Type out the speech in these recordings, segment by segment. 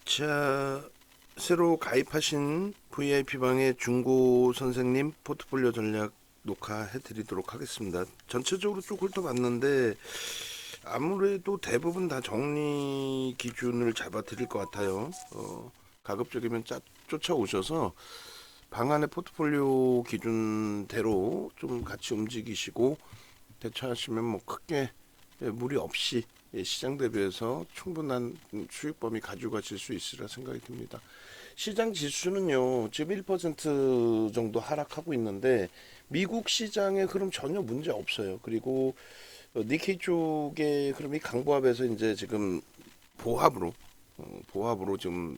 자, 새로 가입하신 VIP방의 중고 선생님 포트폴리오 전략 녹화해 드리도록 하겠습니다. 전체적으로 쭉 훑어봤는데 아무래도 대부분 다 정리 기준을 잡아 드릴 것 같아요. 가급적이면 쫓아오셔서 방안의 포트폴리오 기준대로 좀 같이 움직이시고 대처하시면 뭐 크게 무리 없이 시장 대비해서 충분한 수익 범위 가지고 가실 수 있으리라 생각이 듭니다. 시장 지수는요, 지금 1% 정도 하락하고 있는데 미국 시장의 흐름 전혀 문제 없어요. 그리고 니케이 쪽의 흐름이 강보합에서 이제 지금 보합으로 보합으로 지금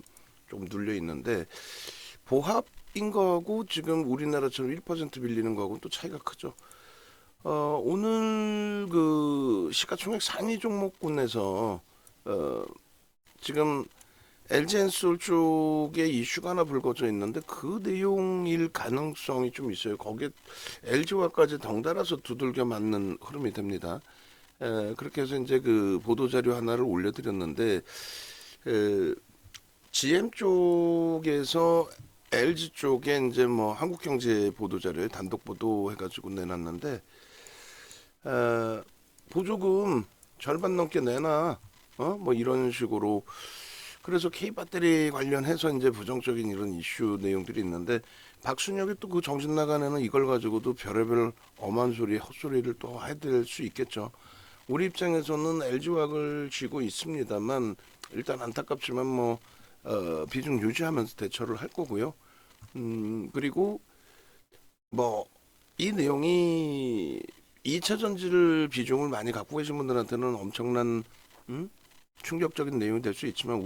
좀 눌려 있는데 보합인 거하고 지금 우리나라처럼 1% 빌리는 거하고 또 차이가 크죠. 오늘 그 시가총액 상위 종목군에서 지금 LG엔솔 쪽에 이슈가 하나 불거져 있는데 그 내용일 가능성이 좀 있어요. 거기에 LG화까지 덩달아서 두들겨 맞는 흐름이 됩니다. 그렇게 해서 이제 그 보도자료 하나를 올려드렸는데 GM 쪽에서 LG 쪽에 이제 뭐 한국경제 보도자료에 단독 보도해가지고 내놨는데 보조금 절반 넘게 내놔. 뭐 이런 식으로. 그래서 K배터리 관련해서 이제 부정적인 이런 이슈 내용들이 있는데 박순혁이 또 그 정신 나간 애는 이걸 가지고도 별의별 엄한 소리, 헛소리를 또 해댈 수 있겠죠. 우리 입장에서는 LG화학을 쥐고 있습니다만 일단 안타깝지만 뭐 비중 유지하면서 대처를 할 거고요. 그리고 뭐 이 내용이 2차 전지를 비중을 많이 갖고 계신 분들한테는 엄청난 충격적인 내용이 될 수 있지만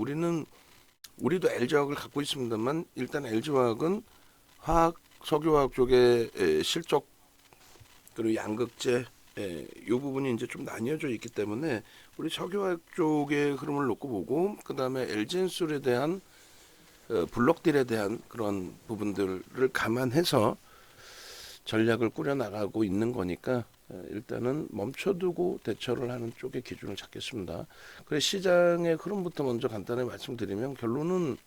우리도 LG화학을 갖고 있습니다만 일단 LG화학은 화학 석유화학 쪽의 실적 그리고 양극재 이 부분이 이제 좀 나뉘어져 있기 때문에 우리 석유화학 쪽의 흐름을 놓고 보고 그 다음에 LG엔솔에 대한 블록딜에 대한 그런 부분들을 감안해서 전략을 꾸려나가고 있는 거니까 일단은 멈춰두고 대처를 하는 쪽의 기준을 잡겠습니다. 그래서 시장의 흐름부터 먼저 간단히 말씀드리면 결론은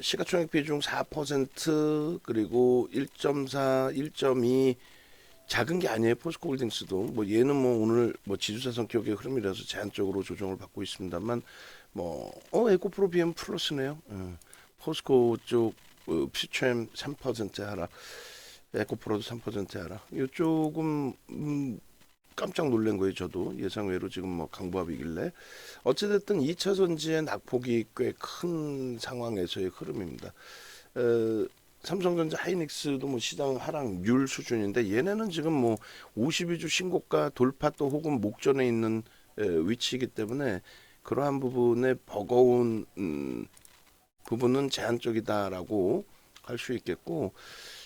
시가총액 비중 4% 그리고 1.4, 1.2 작은 게 아니에요. 포스코홀딩스도 뭐 얘는 뭐 오늘 뭐 지주사 성격의 흐름이라서 제한적으로 조정을 받고 있습니다만 뭐 에코프로 BM 플러스네요. 포스코 쪽 피처엠 3% 하락, 에코프로도 3% 하락. 이쪽은 깜짝 놀란 거예요. 저도 예상외로 지금 뭐 강보합이길래 어찌됐든 2차 전지의 낙폭이 꽤 큰 상황에서의 흐름입니다. 삼성전자 하이닉스도 뭐 시장 하락률 수준인데 얘네는 지금 뭐 52주 신고가 돌파 또 혹은 목전에 있는 위치이기 때문에 그러한 부분에 버거운 부분은 제한적이다라고 할 수 있겠고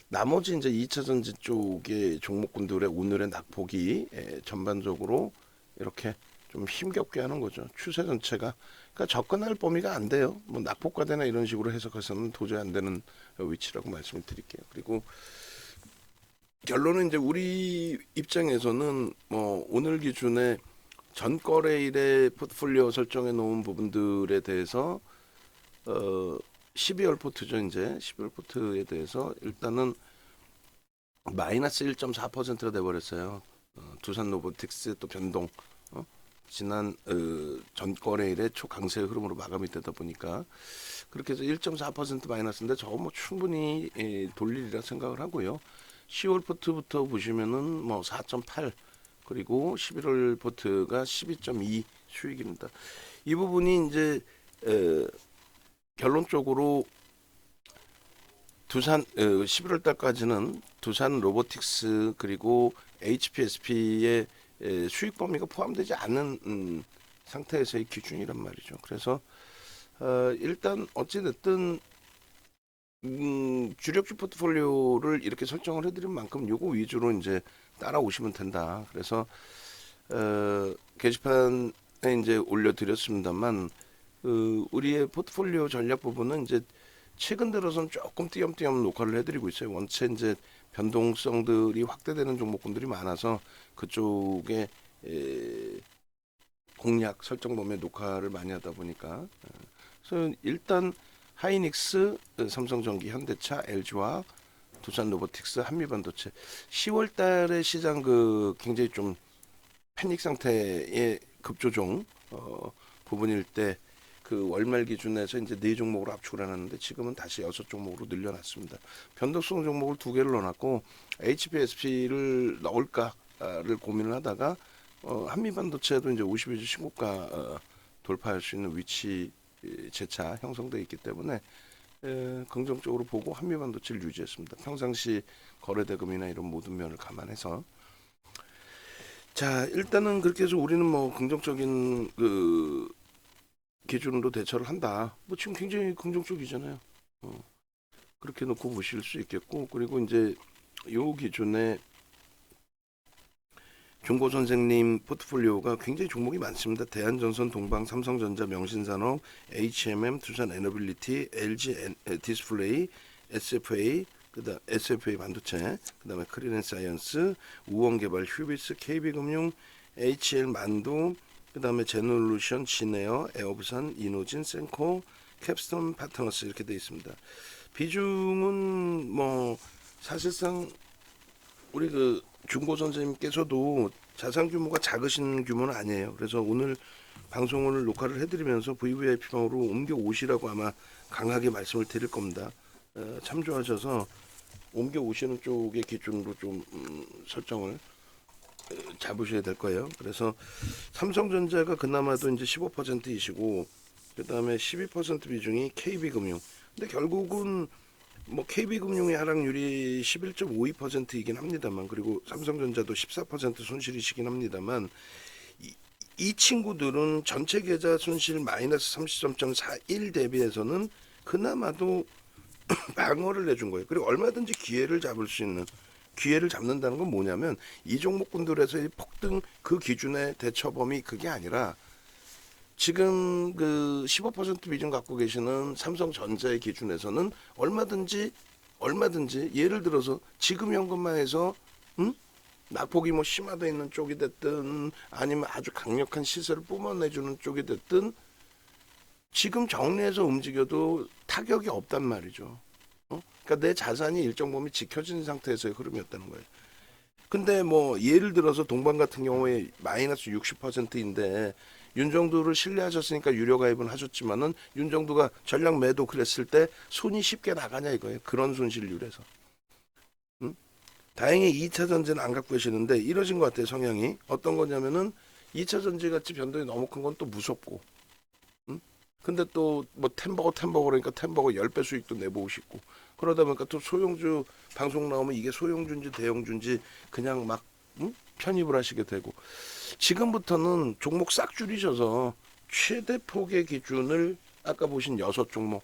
나머지 이제 2차 전지 쪽의 종목군들의 오늘의 낙폭이 전반적으로 이렇게 좀 힘겹게 하는 거죠. 추세 전체가 그러니까 접근할 범위가 안 돼요. 뭐 낙폭과대나 이런 식으로 해석해서는 도저히 안 되는 위치라고 말씀을 드릴게요. 그리고 결론은 이제 우리 입장에서는 뭐 오늘 기준에 전 거래일에 포트폴리오 설정해 놓은 부분들에 대해서 12월 포트죠. 이제 12월 포트에 대해서 일단은 마이너스 1.4%가 돼버렸어요. 두산 로보틱스 또 변동 지난 전거래일에 초강세 흐름으로 마감이 되다 보니까 그렇게 해서 1.4% 마이너스인데 저거 뭐 충분히 돌리리라 생각을 하고요. 10월 포트부터 보시면은 뭐 4.8 그리고 11월 포트가 12.2 수익입니다. 이 부분이 이제 결론적으로 두산 11월 달까지는 두산 로보틱스 그리고 HPSP의 수익 범위가 포함되지 않은 상태에서의 기준이란 말이죠. 그래서 일단 어찌됐든 주력주 포트폴리오를 이렇게 설정을 해드린 만큼 요거 위주로 이제 따라오시면 된다. 그래서 게시판에 이제 올려드렸습니다만 우리의 포트폴리오 전략 부분은 이제 최근 들어서는 조금 띄엄띄엄 녹화를 해드리고 있어요. 원체 이제 변동성들이 확대되는 종목군들이 많아서 그쪽에 공략 설정범위 녹화를 많이 하다 보니까 그래서 일단 하이닉스, 삼성전기, 현대차, LG화학, 두산로보틱스, 한미반도체 10월 달에 시장 굉장히 좀 패닉 상태의 급조종 부분일 때 월말 기준에서 이제 4종목으로 압축을 해놨는데 지금은 다시 6종목으로 늘려놨습니다. 변동성 종목을 2개를 넣어놨고 HPSP를 넣을까를 고민을 하다가 한미반도체도 이제 50일주 신고가 돌파할 수 있는 위치 재차 형성되어 있기 때문에 긍정적으로 보고 한미반도체를 유지했습니다. 평상시 거래대금이나 이런 모든 면을 감안해서 자 일단은 그렇게 해서 우리는 뭐 긍정적인 기준으로 대처를 한다. 뭐 지금 굉장히 긍정적이잖아요. 그렇게 놓고 보실 수 있겠고 그리고 이제 요 기준에 종고 선생님 포트폴리오가 굉장히 종목이 많습니다. 대한전선, 동방, 삼성전자, 명신산업, HMM, 두산에너빌리티, LG 디스플레이, SFA, 그다음 SFA 반도체, 그다음에 크리넨사이언스, 우원개발, 휴비스, KB금융, HL 만도, 그다음에 제놀루션, 진에어, 에어부산, 이노진, 센코, 캡스톤 파트너스 이렇게 되어 있습니다. 비중은 뭐 사실상 우리 중고 선생님께서도 자산 규모가 작으신 규모는 아니에요. 그래서 오늘 방송을 녹화를 해드리면서 VVIP방으로 옮겨 오시라고 아마 강하게 말씀을 드릴 겁니다. 참조하셔서 옮겨 오시는 쪽의 기준으로 좀 설정을 잡으셔야 될 거예요. 그래서 삼성전자가 그나마도 이제 15%이시고 그 다음에 12% 비중이 KB금융. 근데 결국은 뭐 KB금융의 하락률이 11.52%이긴 합니다만 그리고 삼성전자도 14% 손실이시긴 합니다만 이 친구들은 전체 계좌 손실 마이너스 33.41 대비해서는 그나마도 방어를 내준 거예요. 그리고 얼마든지 기회를 잡을 수 있는 기회를 잡는다는 건 뭐냐면 이 종목군들에서의 폭등 그 기준의 대처범위 그게 아니라 지금 15% 비중 갖고 계시는 삼성전자의 기준에서는 얼마든지 예를 들어서 지금 현금만 해서 낙폭이 뭐 심화되어 있는 쪽이 됐든 아니면 아주 강력한 시세를 뿜어내주는 쪽이 됐든 지금 정리해서 움직여도 타격이 없단 말이죠. 그러니까 내 자산이 일정 범위 지켜진 상태에서의 흐름이었다는 거예요. 근데 뭐 예를 들어서 동방 같은 경우에 마이너스 60%인데 윤정두를 신뢰하셨으니까 유료 가입은 하셨지만은 윤정두가 전략 매도 그랬을 때 손이 쉽게 나가냐 이거예요. 그런 손실률에서. 다행히 2차 전지는 안 갖고 계시는데 이러신 것 같아요. 성향이. 어떤 거냐면은 2차 전지 같이 변동이 너무 큰 건 또 무섭고. 근데 또 뭐 템버거 그러니까 템버거 10배 수익도 내보고 싶고. 그러다 보니까 또 소형주 방송 나오면 이게 소형주인지 대형주인지 그냥 막 편입을 하시게 되고 지금부터는 종목 싹 줄이셔서 최대 폭의 기준을 아까 보신 6종목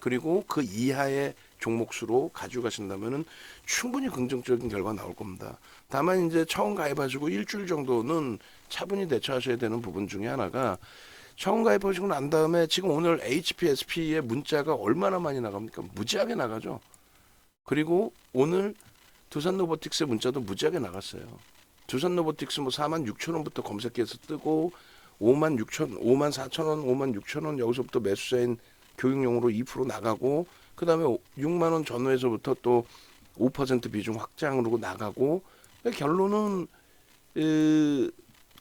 그리고 그 이하의 종목수로 가져가신다면은 충분히 긍정적인 결과 나올 겁니다. 다만 이제 처음 가입하시고 일주일 정도는 차분히 대처하셔야 되는 부분 중에 하나가 처음 가입하시고 난 다음에 지금 오늘 HPSP의 문자가 얼마나 많이 나갑니까? 무지하게 나가죠. 그리고 오늘 두산로보틱스의 문자도 무지하게 나갔어요. 두산로보틱스 뭐 46,000원부터 검색해서 뜨고 56,000, 54,000원, 56,000원 여기서부터 매수자인 교육용으로 2% 나가고 그 다음에 6만원 전후에서부터 또 5% 비중 확장으로 나가고 결론은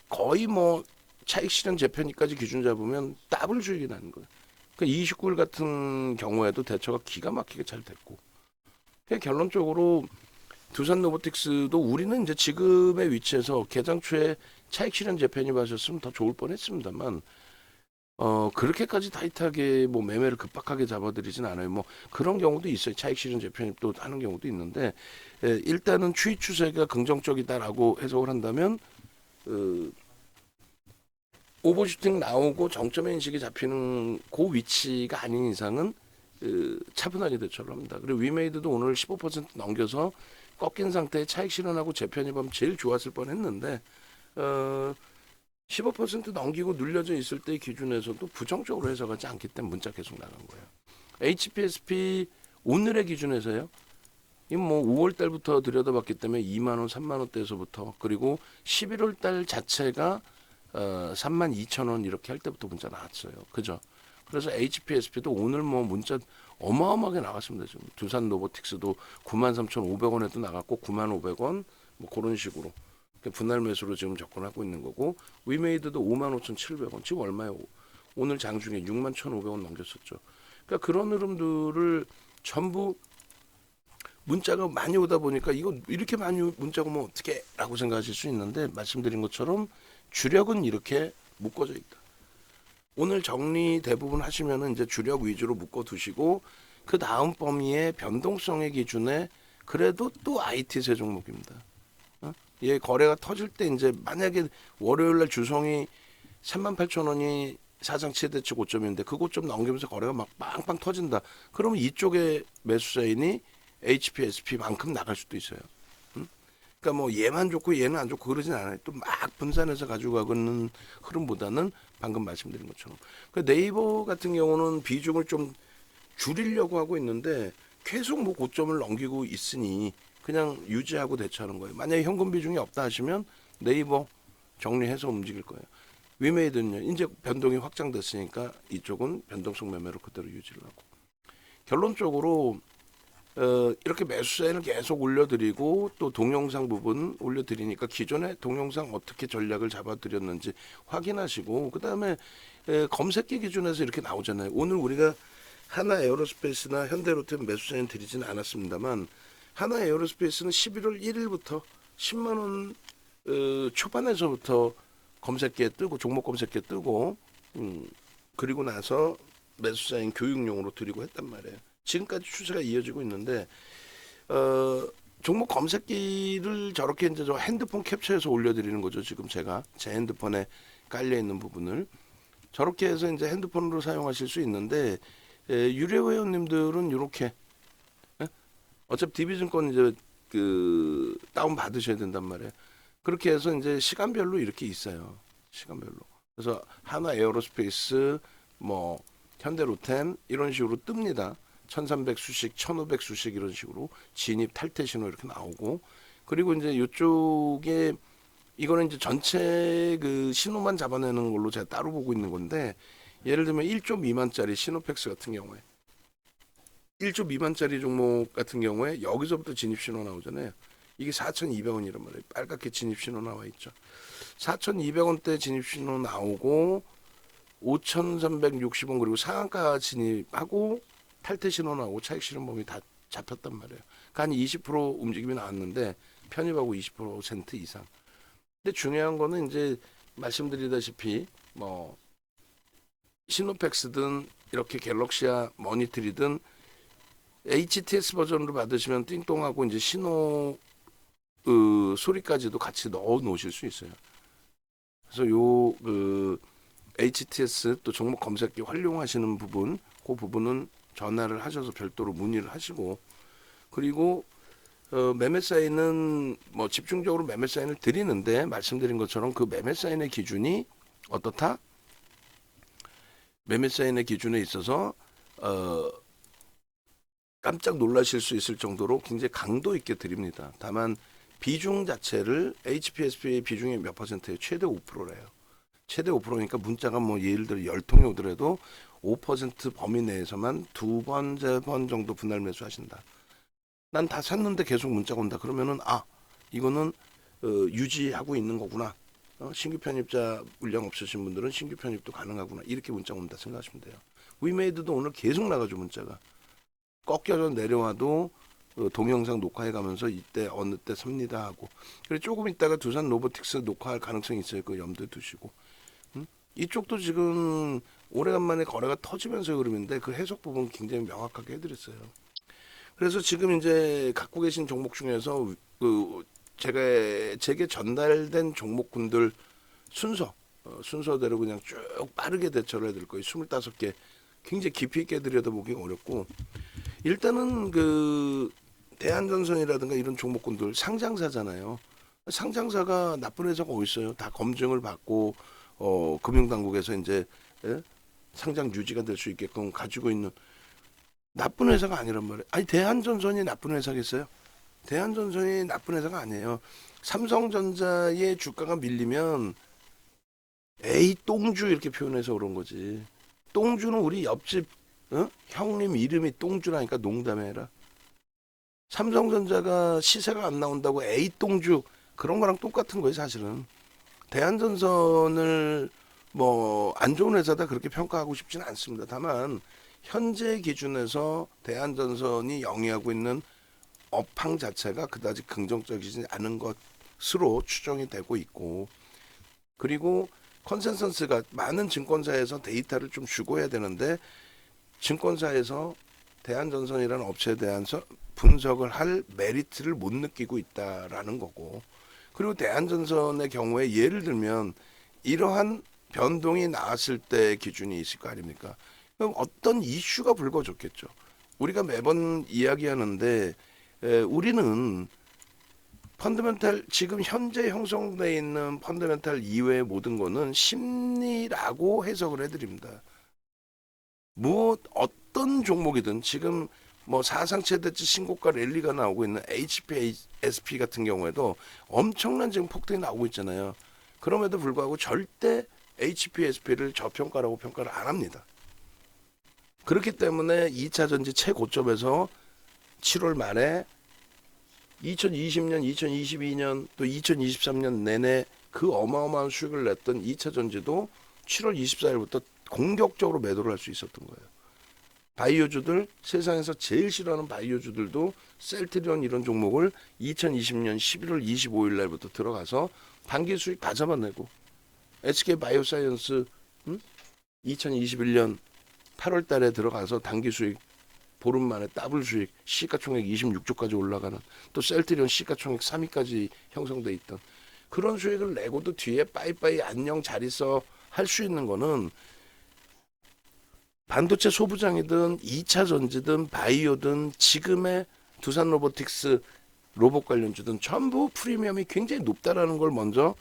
거의 뭐 차익 실현 재편이까지 기준 잡으면 더블 수익이 나는 거예요. 그러니까 29일 같은 경우에도 대처가 기가 막히게 잘 됐고 그러니까 결론적으로 두산로보틱스도 우리는 이제 지금의 위치에서 개장 초에 차익 실현 재편이 하셨으면 더 좋을 뻔했습니다만 그렇게까지 타이트하게 뭐 매매를 급박하게 잡아드리진 않아요. 뭐 그런 경우도 있어요. 차익 실현 재편이 또 하는 경우도 있는데 일단은 추이 추세가 긍정적이다라고 해석을 한다면 오버슈팅 나오고 정점의 인식이 잡히는 그 위치가 아닌 이상은 차분하게 대처를 합니다. 그리고 위메이드도 오늘 15% 넘겨서 꺾인 상태에 차익 실현하고 재편이 보면 제일 좋았을 뻔했는데 15% 넘기고 눌려져 있을 때 기준에서도 부정적으로 해석하지 않기 때문에 문자 계속 나간 거예요. HPSP 오늘의 기준에서요. 이 뭐 5월 달부터 들여다봤기 때문에 2만 원, 3만 원대에서부터 그리고 11월 달 자체가 32,000원 이렇게 할 때부터 문자 나왔어요. 그죠? 그래서 HPSP도 오늘 뭐 문자 어마어마하게 나갔습니다. 지금 두산 로보틱스도 93,500원에도 나갔고 95,000원 뭐 그런 식으로 분할 매수로 지금 접근하고 있는 거고 위메이드도 55,700원 지금 얼마요? 오늘 장중에 61,500원 넘겼었죠. 그러니까 그런 흐름들을 전부 문자가 많이 오다 보니까 이거 이렇게 많이 문자가 오면 어떻게 라고 생각하실 수 있는데 말씀드린 것처럼 주력은 이렇게 묶어져 있다. 오늘 정리 대부분 하시면은 이제 주력 위주로 묶어 두시고 그 다음 범위의 변동성의 기준에 그래도 또 IT 세 종목입니다. 얘 거래가 터질 때 이제 만약에 월요일 날 주성이 38,000원이 사상 최대치 고점인데 그 고점 넘기면서 거래가 막 빵빵 터진다. 그러면 이쪽에 매수자인이 HPSP만큼 나갈 수도 있어요. 그러니까 뭐 얘만 좋고 얘는 안 좋고 그러진 않아요. 또 막 분산해서 가지고 가는 흐름보다는 방금 말씀드린 것처럼 그 네이버 같은 경우는 비중을 좀 줄이려고 하고 있는데 계속 뭐 고점을 넘기고 있으니 그냥 유지하고 대처하는 거예요. 만약에 현금 비중이 없다 하시면 네이버 정리해서 움직일 거예요. 위메이드는요. 이제 변동이 확장됐으니까 이쪽은 변동성 매매로 그대로 유지를 하고 결론적으로 이렇게 매수 사인을 계속 올려드리고 또 동영상 부분 올려드리니까 기존에 동영상 어떻게 전략을 잡아드렸는지 확인하시고 그 다음에 검색기 기준에서 이렇게 나오잖아요. 오늘 우리가 하나 에어로스페이스나 현대로템 매수 사인 드리지는 않았습니다만 하나 에어로스페이스는 11월 1일부터 10만 원 초반에서부터 검색기에 뜨고 종목 검색기에 뜨고 그리고 나서 매수 사인 교육용으로 드리고 했단 말이에요. 지금까지 추세가 이어지고 있는데 종목 검색기를 저렇게 이제 저 핸드폰 캡처해서 올려드리는 거죠. 지금 제가 제 핸드폰에 깔려 있는 부분을 저렇게 해서 이제 핸드폰으로 사용하실 수 있는데 유료 회원님들은 이렇게 어차피 DB증권 이제 그 다운 받으셔야 된단 말이에요. 그렇게 해서 이제 시간별로 이렇게 있어요. 시간별로. 그래서 하나 에어로스페이스 뭐 현대로템 이런 식으로 뜹니다. 1300 수식, 1500 수식 이런 식으로 진입 탈퇴 신호 이렇게 나오고 그리고 이제 이쪽에 이거는 이제 전체 그 신호만 잡아내는 걸로 제가 따로 보고 있는 건데 예를 들면 1조 미만짜리 시노팩스 같은 경우에 1조 미만짜리 종목 같은 경우에 여기서부터 진입 신호 나오잖아요. 이게 4,200원이란 말이에요. 빨갛게 진입 신호 나와 있죠. 4,200원대 진입 신호 나오고 5,360원 그리고 상한가 진입하고 탈퇴 신호 나오고 차익 실현범위 다 잡혔단 말이에요. 그러니까 한 20% 움직임이 나왔는데 편입하고 20% 이상. 근데 중요한 거는 이제 말씀드리다시피 뭐 시노팩스든 이렇게 갤럭시아 머니트리든 HTS 버전으로 받으시면 띵동하고 이제 신호 소리까지도 같이 넣어 놓으실 수 있어요. 그래서 요 HTS 또 종목 검색기 활용하시는 부분, 그 부분은 전화를 하셔서 별도로 문의를 하시고 그리고 매매 사인은 뭐 집중적으로 매매 사인을 드리는데 말씀드린 것처럼 그 매매 사인의 기준이 어떻다? 매매 사인의 기준에 있어서 깜짝 놀라실 수 있을 정도로 굉장히 강도 있게 드립니다. 다만 비중 자체를 HPSP의 비중이 몇 %예요? 최대 5%래요. 최대 5%니까 문자가 뭐 예를 들어 10통이 오더라도 5% 범위 내에서만 2번, 3번 정도 분할 매수하신다. 난 다 샀는데 계속 문자가 온다. 그러면은 이거는 유지하고 있는 거구나. 신규 편입자 물량 없으신 분들은 신규 편입도 가능하구나. 이렇게 문자가 온다 생각하시면 돼요. 위메이드도 오늘 계속 나가죠 문자가. 꺾여서 내려와도 동영상 녹화해 가면서 이때 어느 때 삽니다 하고 그리고 조금 있다가 두산 로보틱스 녹화할 가능성이 있어요. 그 염두에 두시고 이쪽도 지금 오래간만에 거래가 터지면서 흐름인데 그 해석 부분 굉장히 명확하게 해드렸어요. 그래서 지금 이제 갖고 계신 종목 중에서 제게 전달된 종목군들 순서대로 그냥 쭉 빠르게 대처를 해드릴 거예요. 25개 굉장히 깊이 있게 들여다보기 어렵고 일단은 그 대한전선이라든가 이런 종목군들 상장사잖아요. 상장사가 나쁜 회사가 어디 있어요? 다 검증을 받고 금융당국에서 이제 상장 유지가 될 수 있게끔 가지고 있는 나쁜 회사가 아니란 말이에요. 아니 대한전선이 나쁜 회사겠어요? 대한전선이 나쁜 회사가 아니에요. 삼성전자의 주가가 밀리면 에이 똥주 이렇게 표현해서 그런 거지. 똥주는 우리 옆집 형님 이름이 똥주라니까 농담해라. 삼성전자가 시세가 안 나온다고 에이 똥주 그런 거랑 똑같은 거예요 사실은. 대한전선을 뭐 안 좋은 회사다 그렇게 평가하고 싶지는 않습니다. 다만 현재 기준에서 대한전선이 영위하고 있는 업황 자체가 그다지 긍정적이지 않은 것으로 추정이 되고 있고, 그리고 컨센서스가 많은 증권사에서 데이터를 좀 주고 해야 되는데 증권사에서 대한전선이라는 업체에 대한 분석을 할 메리트를 못 느끼고 있다라는 거고, 그리고 대한전선의 경우에 예를 들면 이러한 변동이 나왔을 때 기준이 있을 거 아닙니까? 그럼 어떤 이슈가 불거졌겠죠. 우리가 매번 이야기하는데 우리는 펀더멘탈 지금 현재 형성되어 있는 펀더멘탈 이외의 모든 거는 심리라고 해석을 해드립니다. 무엇 어떤 종목이든 지금 뭐 사상 최대치 신고가 랠리가 나오고 있는 HPSP 같은 경우에도 엄청난 지금 폭등이 나오고 있잖아요. 그럼에도 불구하고 절대 HPSP를 저평가라고 평가를 안 합니다. 그렇기 때문에 2차 전지 최고점에서 7월 말에 2020년, 2022년 또 2023년 내내 그 어마어마한 수익을 냈던 2차 전지도 7월 24일부터 공격적으로 매도를 할 수 있었던 거예요. 바이오주들, 세상에서 제일 싫어하는 바이오주들도 셀트리온 이런 종목을 2020년 11월 25일 날부터 들어가서 단기 수익 다 잡아내고, SK 바이오사이언스 2021년 8월 달에 들어가서 단기 수익 보름 만에 더블 수익, 시가총액 26조까지 올라가는, 또 셀트리온 시가총액 3위까지 형성돼 있던 그런 수익을 내고도 뒤에 빠이빠이 안녕 잘 있어 할 수 있는 거는 반도체 소부장이든 2차 전지든 바이오든 지금의 두산 로보틱스 로봇 관련주든 전부 프리미엄이 굉장히 높다라는 걸 먼저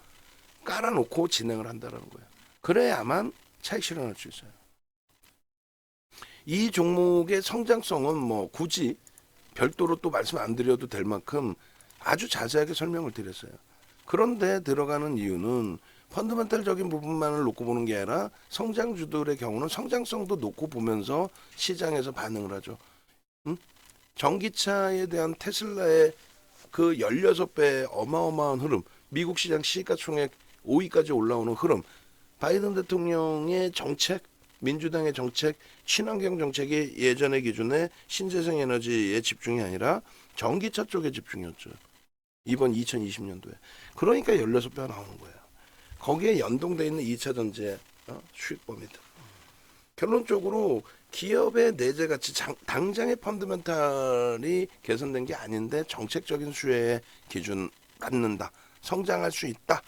깔아놓고 진행을 한다는 거예요. 그래야만 차익 실현할 수 있어요. 이 종목의 성장성은 뭐 굳이 별도로 또 말씀 안 드려도 될 만큼 아주 자세하게 설명을 드렸어요. 그런데 들어가는 이유는 펀더멘탈적인 부분만을 놓고 보는 게 아니라 성장주들의 경우는 성장성도 놓고 보면서 시장에서 반응을 하죠. 전기차에 대한 테슬라의 그 16배 어마어마한 흐름, 미국 시장 시가총액 5위까지 올라오는 흐름, 바이든 대통령의 정책, 민주당의 정책, 친환경 정책이 예전의 기준에 신재생 에너지에 집중이 아니라 전기차 쪽에 집중이었죠. 이번 2020년도에. 그러니까 16배가 나오는 거예요. 거기에 연동되어 있는 2차 전지의 수익범위들. 결론적으로 기업의 내재 가치, 당장의 펀더멘탈이 개선된 게 아닌데 정책적인 수혜에 기준 맞는다. 성장할 수 있다.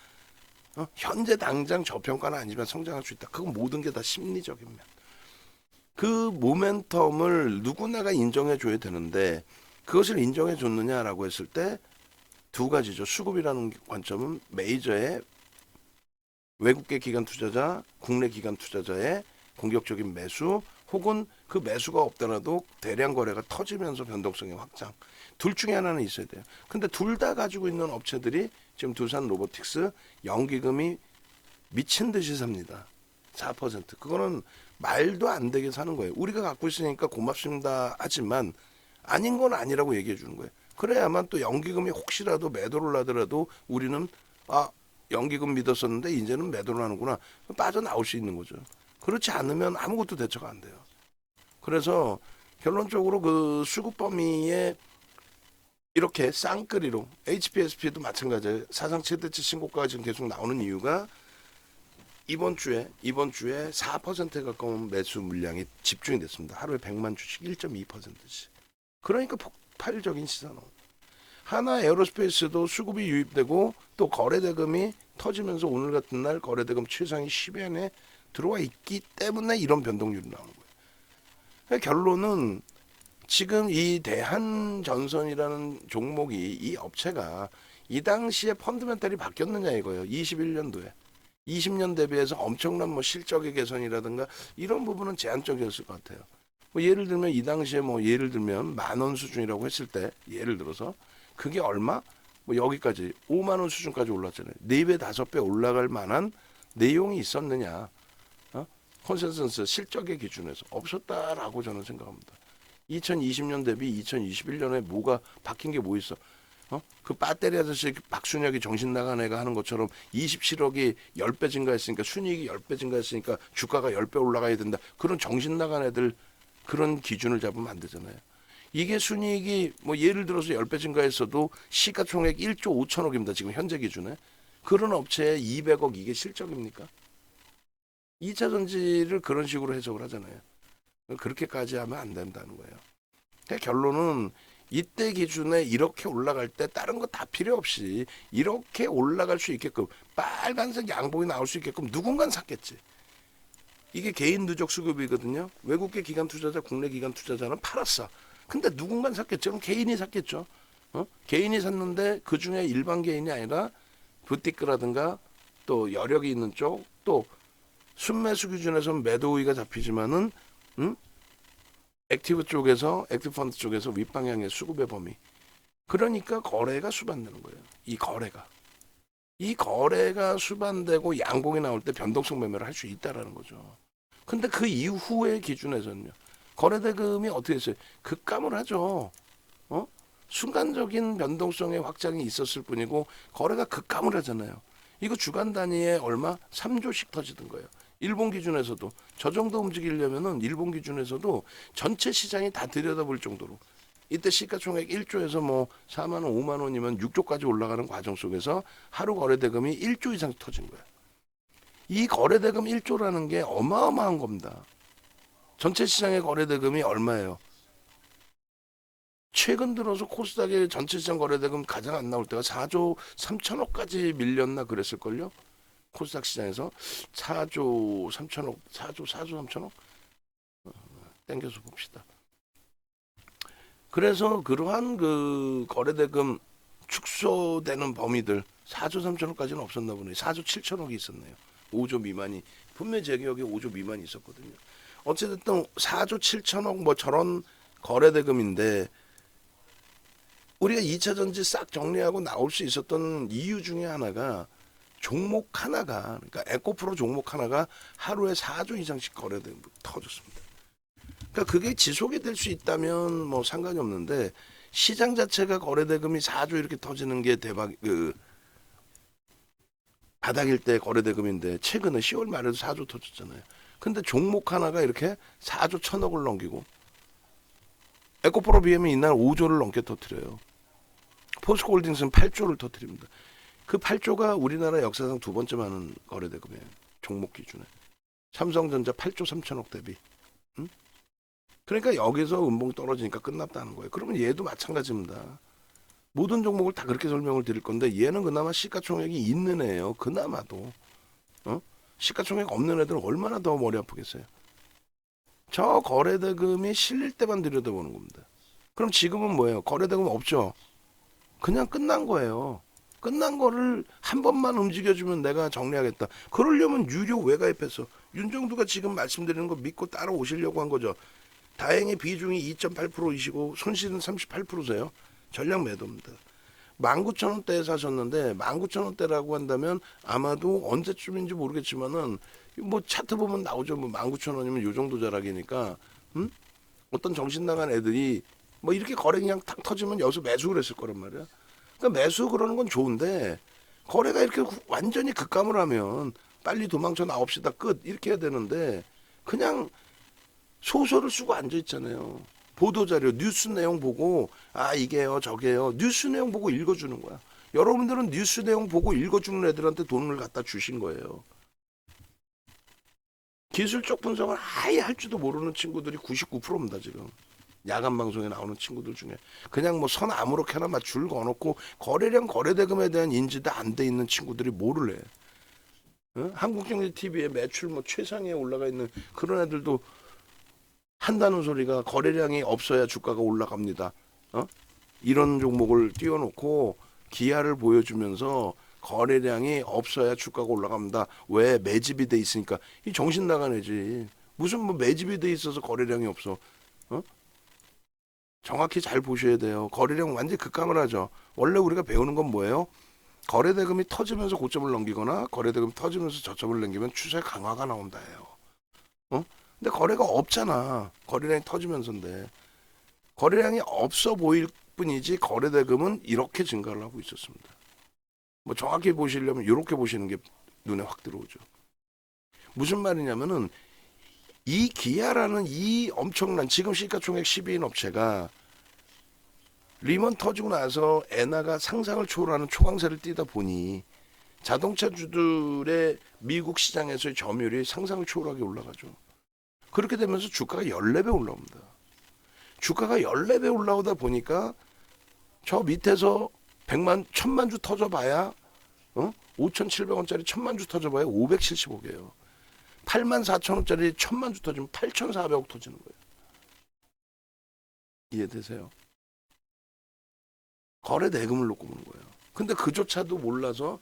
현재 당장 저평가는 아니지만 성장할 수 있다. 그건 모든 게 다 심리적인 면. 그 모멘텀을 누구나가 인정해 줘야 되는데 그것을 인정해 줬느냐라고 했을 때 두 가지죠. 수급이라는 관점은 메이저의 외국계 기관 투자자, 국내 기관 투자자의 공격적인 매수, 혹은 그 매수가 없더라도 대량 거래가 터지면서 변동성의 확장. 둘 중에 하나는 있어야 돼요. 근데 둘 다 가지고 있는 업체들이 지금 두산 로보틱스 연기금이 미친 듯이 삽니다. 4%. 그거는 말도 안 되게 사는 거예요. 우리가 갖고 있으니까 고맙습니다 하지만 아닌 건 아니라고 얘기해 주는 거예요. 그래야만 또 연기금이 혹시라도 매도를 하더라도 우리는 연기금 믿었었는데 이제는 매도를 하는구나. 빠져나올 수 있는 거죠. 그렇지 않으면 아무것도 대처가 안 돼요. 그래서 결론적으로 그 수급 범위에 이렇게 쌍끌이로 HPSP도 마찬가지예요. 사상 최대치 신고가가 지금 계속 나오는 이유가 이번 주에 4%에 가까운 매수 물량이 집중이 됐습니다. 하루에 100만 주씩 1.2%씩. 그러니까 폭발적인 시선. 하나 에어로스페이스도 수급이 유입되고 또 거래대금이 터지면서 오늘 같은 날 거래대금 최상위 10위안에 들어와 있기 때문에 이런 변동률이 나오는 거예요. 그러니까 결론은 지금 이 대한전선이라는 종목이, 이 업체가 이 당시에 펀드멘탈이 바뀌었느냐 이거예요. 21년도에. 20년 대비해서 엄청난 뭐 실적의 개선이라든가 이런 부분은 제한적이었을 것 같아요. 뭐 예를 들면 이 당시에 뭐 예를 들면 10,000원 수준이라고 했을 때 예를 들어서 그게 얼마? 뭐 여기까지 50,000원 수준까지 올랐잖아요. 4배, 5배 올라갈 만한 내용이 있었느냐? 컨센서스 실적의 기준에서 없었다라고 저는 생각합니다. 2020년 대비 2021년에 뭐가 바뀐 게 뭐 있어? 그 배터리 아저씨 박순혁이 정신 나간 애가 하는 것처럼 27억이 10배 증가했으니까 순이익이 10배 증가했으니까 주가가 10배 올라가야 된다. 그런 정신 나간 애들 그런 기준을 잡으면 안 되잖아요. 이게 순이익이 뭐 예를 들어서 10배 증가했어도 시가총액 1조 5천억입니다. 지금 현재 기준에. 그런 업체에 200억 이게 실적입니까? 2차 전지를 그런 식으로 해석을 하잖아요. 그렇게까지 하면 안 된다는 거예요. 그러니까 결론은 이때 기준에 이렇게 올라갈 때 다른 거 다 필요 없이 이렇게 올라갈 수 있게끔 빨간색 양봉이 나올 수 있게끔 누군가 샀겠지. 이게 개인 누적 수급이거든요. 외국계 기관 투자자, 국내 기관 투자자는 팔았어. 근데 누군가 샀겠죠. 그럼 개인이 샀겠죠. 개인이 샀는데 그 중에 일반 개인이 아니라 부티크라든가 또 여력이 있는 쪽, 또 순매수 기준에서는 매도 우위가 잡히지만은 액티브 쪽에서 액티브 펀드 쪽에서 윗방향의 수급의 범위. 그러니까 거래가 수반되는 거예요. 이 거래가 수반되고 양봉이 나올 때 변동성 매매를 할 수 있다라는 거죠. 근데 그 이후의 기준에서는요. 거래대금이 어떻게 했어요? 급감을 하죠. 순간적인 변동성의 확장이 있었을 뿐이고 거래가 급감을 하잖아요. 이거 주간 단위에 얼마? 3조씩 터지던 거예요. 일본 기준에서도 저 정도 움직이려면은 일본 기준에서도 전체 시장이 다 들여다볼 정도로 이때 시가총액 1조에서 뭐 4만 원, 5만 원이면 6조까지 올라가는 과정 속에서 하루 거래대금이 1조 이상 터진 거야. 이 거래대금 1조라는 게 어마어마한 겁니다. 전체 시장의 거래대금이 얼마예요? 최근 들어서 코스닥의 전체 시장 거래대금 가장 안 나올 때가 4조 3천억까지 밀렸나 그랬을걸요? 코스닥 시장에서 4조 3천억, 4조 3천억? 땡겨서 봅시다. 그래서 그러한 그 거래대금 축소되는 범위들 4조 3천억까지는 없었나 보네. 4조 7천억이 있었네요. 5조 미만이. 분명히 제 기억에 5조 미만이 있었거든요. 어쨌든 4조 7천억 뭐 저런 거래대금인데 우리가 2차 전지 싹 정리하고 나올 수 있었던 이유 중에 하나가 종목 하나가, 그러니까 에코프로 종목 하나가 하루에 4조 이상씩 거래되고 터졌습니다. 그러니까 그게 지속이 될 수 있다면 뭐 상관이 없는데 시장 자체가 거래대금이 4조 이렇게 터지는 게 대박, 바닥일 때 거래대금인데 최근에 10월 말에도 4조 터졌잖아요. 근데 종목 하나가 이렇게 4조 1천억을 넘기고 에코프로 BM이 이날 5조를 넘게 터뜨려요. 포스코홀딩스는 8조를 터뜨립니다. 그 8조가 우리나라 역사상 두 번째 많은 거래대금이에요. 종목 기준에. 삼성전자 8조 3천억 대비. 그러니까 여기서 음봉 떨어지니까 끝났다는 거예요. 그러면 얘도 마찬가지입니다. 모든 종목을 다 그렇게 설명을 드릴 건데 얘는 그나마 시가총액이 있는 애예요. 그나마도. 시가총액 없는 애들은 얼마나 더 머리 아프겠어요. 저 거래대금이 실릴 때만 들여다보는 겁니다. 그럼 지금은 뭐예요? 거래대금 없죠? 그냥 끝난 거예요. 끝난 거를 한 번만 움직여주면 내가 정리하겠다. 그러려면 유료 왜 가입했어? 윤정두가 지금 말씀드리는 거 믿고 따라오시려고 한 거죠. 다행히 비중이 2.8%이시고 손실은 38%세요. 전량 매도입니다. 19,000원대에 사셨는데 19,000원대라고 한다면 아마도 언제쯤인지 모르겠지만은 뭐 차트 보면 나오죠. 뭐 19,000원이면 요 정도 자락이니까 어떤 정신 나간 애들이 뭐 이렇게 거래 그냥 탁 터지면 여기서 매수를 했을 거란 말이야. 그러니까 매수 그러는 건 좋은데 거래가 이렇게 완전히 급감을 하면 빨리 도망쳐 나옵시다 끝 이렇게 해야 되는데 그냥 소설을 쓰고 앉아 있잖아요. 보도자료 뉴스 내용 보고 아 이게요 저게요 뉴스 내용 보고 읽어주는 거야. 여러분들은 뉴스 내용 보고 읽어주는 애들한테 돈을 갖다 주신 거예요. 기술적 분석을 아예 할 줄도 모르는 친구들이 99%입니다 지금. 야간 방송에 나오는 친구들 중에 그냥 뭐 선 아무렇게나 막 줄 거놓고 거래량 거래대금에 대한 인지도 안 돼 있는 친구들이 뭐를 해? 한국경제TV에 매출 뭐 최상에 올라가 있는 그런 애들도 한다는 소리가 거래량이 없어야 주가가 올라갑니다. 이런 종목을 띄워놓고 기아를 보여주면서 거래량이 없어야 주가가 올라갑니다. 왜? 매집이 돼 있으니까. 이 정신 나간 애지. 무슨 뭐 매집이 돼 있어서 거래량이 없어. 정확히 잘 보셔야 돼요. 거래량 완전히 급감을 하죠. 원래 우리가 배우는 건 뭐예요? 거래대금이 터지면서 고점을 넘기거나 거래대금이 터지면서 저점을 넘기면 추세 강화가 나온다예요. 근데 거래가 없잖아. 거래량이 터지면서인데 거래량이 없어 보일 뿐이지 거래대금은 이렇게 증가를 하고 있었습니다. 뭐 정확히 보시려면 이렇게 보시는 게 눈에 확 들어오죠. 무슨 말이냐면은 이 기아라는 이 엄청난 지금 시가총액 10위인 업체가 리먼 터지고 나서 엔화가 상상을 초월하는 초강세를 띠다 보니 자동차주들의 미국 시장에서의 점유율이 상상을 초월하게 올라가죠. 그렇게 되면서 주가가 14배 올라옵니다. 주가가 14배 올라오다 보니까 저 밑에서 100만, 1000만 주 터져봐야 5,700원짜리 1000만 주 터져봐야 575개예요. 84,000원짜리 1000만 주 터지면 8,400억 터지는 거예요. 이해되세요? 거래 대금을 놓고 보는 거예요. 근데 그조차도 몰라서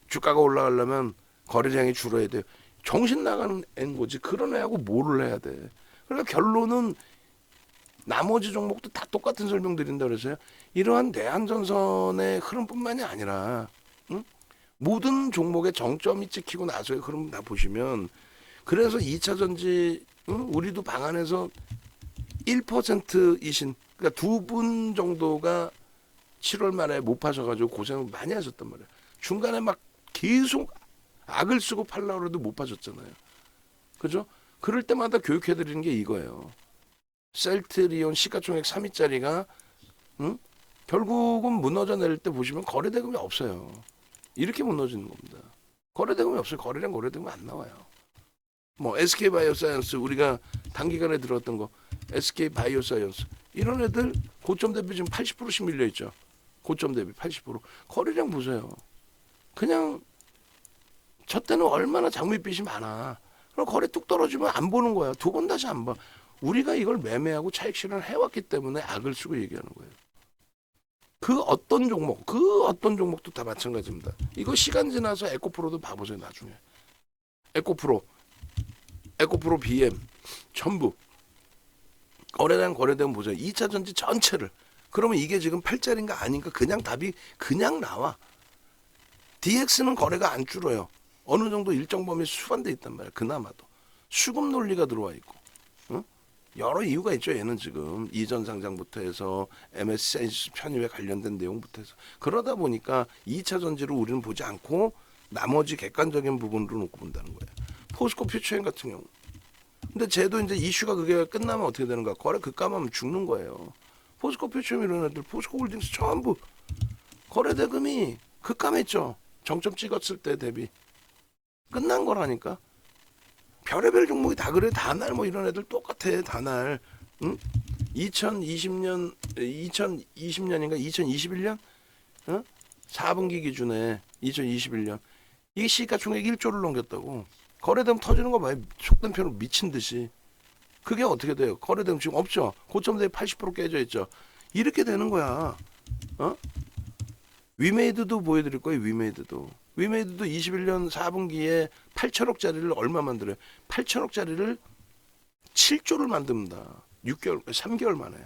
주가가 올라가려면 거래량이 줄어야 돼. 정신 나가는 애인 거지. 그런 애하고 뭐를 해야 돼. 그러니까 결론은 나머지 종목도 다 똑같은 설명 드린다 그래서요. 이러한 내한전선의 흐름뿐만이 아니라 모든 종목의 정점이 찍히고 나서의 흐름 다 보시면 그래서 2차 전지 우리도 방안에서 1%이신 그러니까 두 분 정도가 7월 말에 못 파셔가지고 고생을 많이 하셨단 말이에요. 중간에 막 계속 악을 쓰고 팔라고 해도 못 파셨잖아요. 그죠? 그럴 때마다 교육해드리는 게 이거예요. 셀트리온 시가총액 3위짜리가 결국은 무너져 내릴 때 보시면 거래대금이 없어요. 이렇게 무너지는 겁니다. 거래대금이 없어요. 거래대금이 안 나와요. 뭐 SK바이오사이언스 우리가 단기간에 들었던 거 SK바이오사이언스 이런 애들 고점 대비 지금 80%씩 밀려있죠. 고점 대비 80%. 거래량 보세요. 그냥 저 때는 얼마나 장밋빛이 많아. 그럼 거래 뚝 떨어지면 안 보는 거야. 두 번 다시 안 봐. 우리가 이걸 매매하고 차익 실현을 해왔기 때문에 악을 쓰고 얘기하는 거예요. 그 어떤 종목도 다 마찬가지입니다. 이거 시간 지나서 에코프로도 봐보세요. 나중에. 에코프로 BM 전부 거래량 거래대금 보세요. 2차 전지 전체를. 그러면 이게 지금 8짜리인가 아닌가 그냥 답이 그냥 나와. DX는 거래가 안 줄어요. 어느 정도 일정 범위 수반돼 있단 말이에요. 그나마도. 수급 논리가 들어와 있고. 여러 이유가 있죠. 얘는 지금 이전 상장부터 해서 MSCI 편입에 관련된 내용부터 해서 그러다 보니까 2차 전지를 우리는 보지 않고 나머지 객관적인 부분으로 놓고 본다는 거예요. 포스코 퓨처엠 같은 경우. 근데 쟤도 이제 이슈가 그게 끝나면 어떻게 되는가? 거래 급감하면 죽는 거예요. 포스코 퓨처엠 이런 애들, 포스코 홀딩스 전부 거래 대금이 급감했죠. 정점 찍었을 때 대비 끝난 거라니까. 별의별 종목이 다 그래. 다날 뭐 이런 애들 똑같아. 다날. 2020년인가 2021년 4분기 기준에 2021년 이 시가총액 1조를 넘겼다고. 거래대금 터지는 거 봐요. 속된 표현으로 미친 듯이. 그게 어떻게 돼요? 거래대금 지금 없죠. 고점 대비 80% 깨져 있죠. 이렇게 되는 거야. 위메이드도 보여드릴 거예요. 위메이드도 21년 4분기에 8천억짜리를 얼마 만들어요? 8천억짜리를 7조를 만듭니다. 3개월 만에.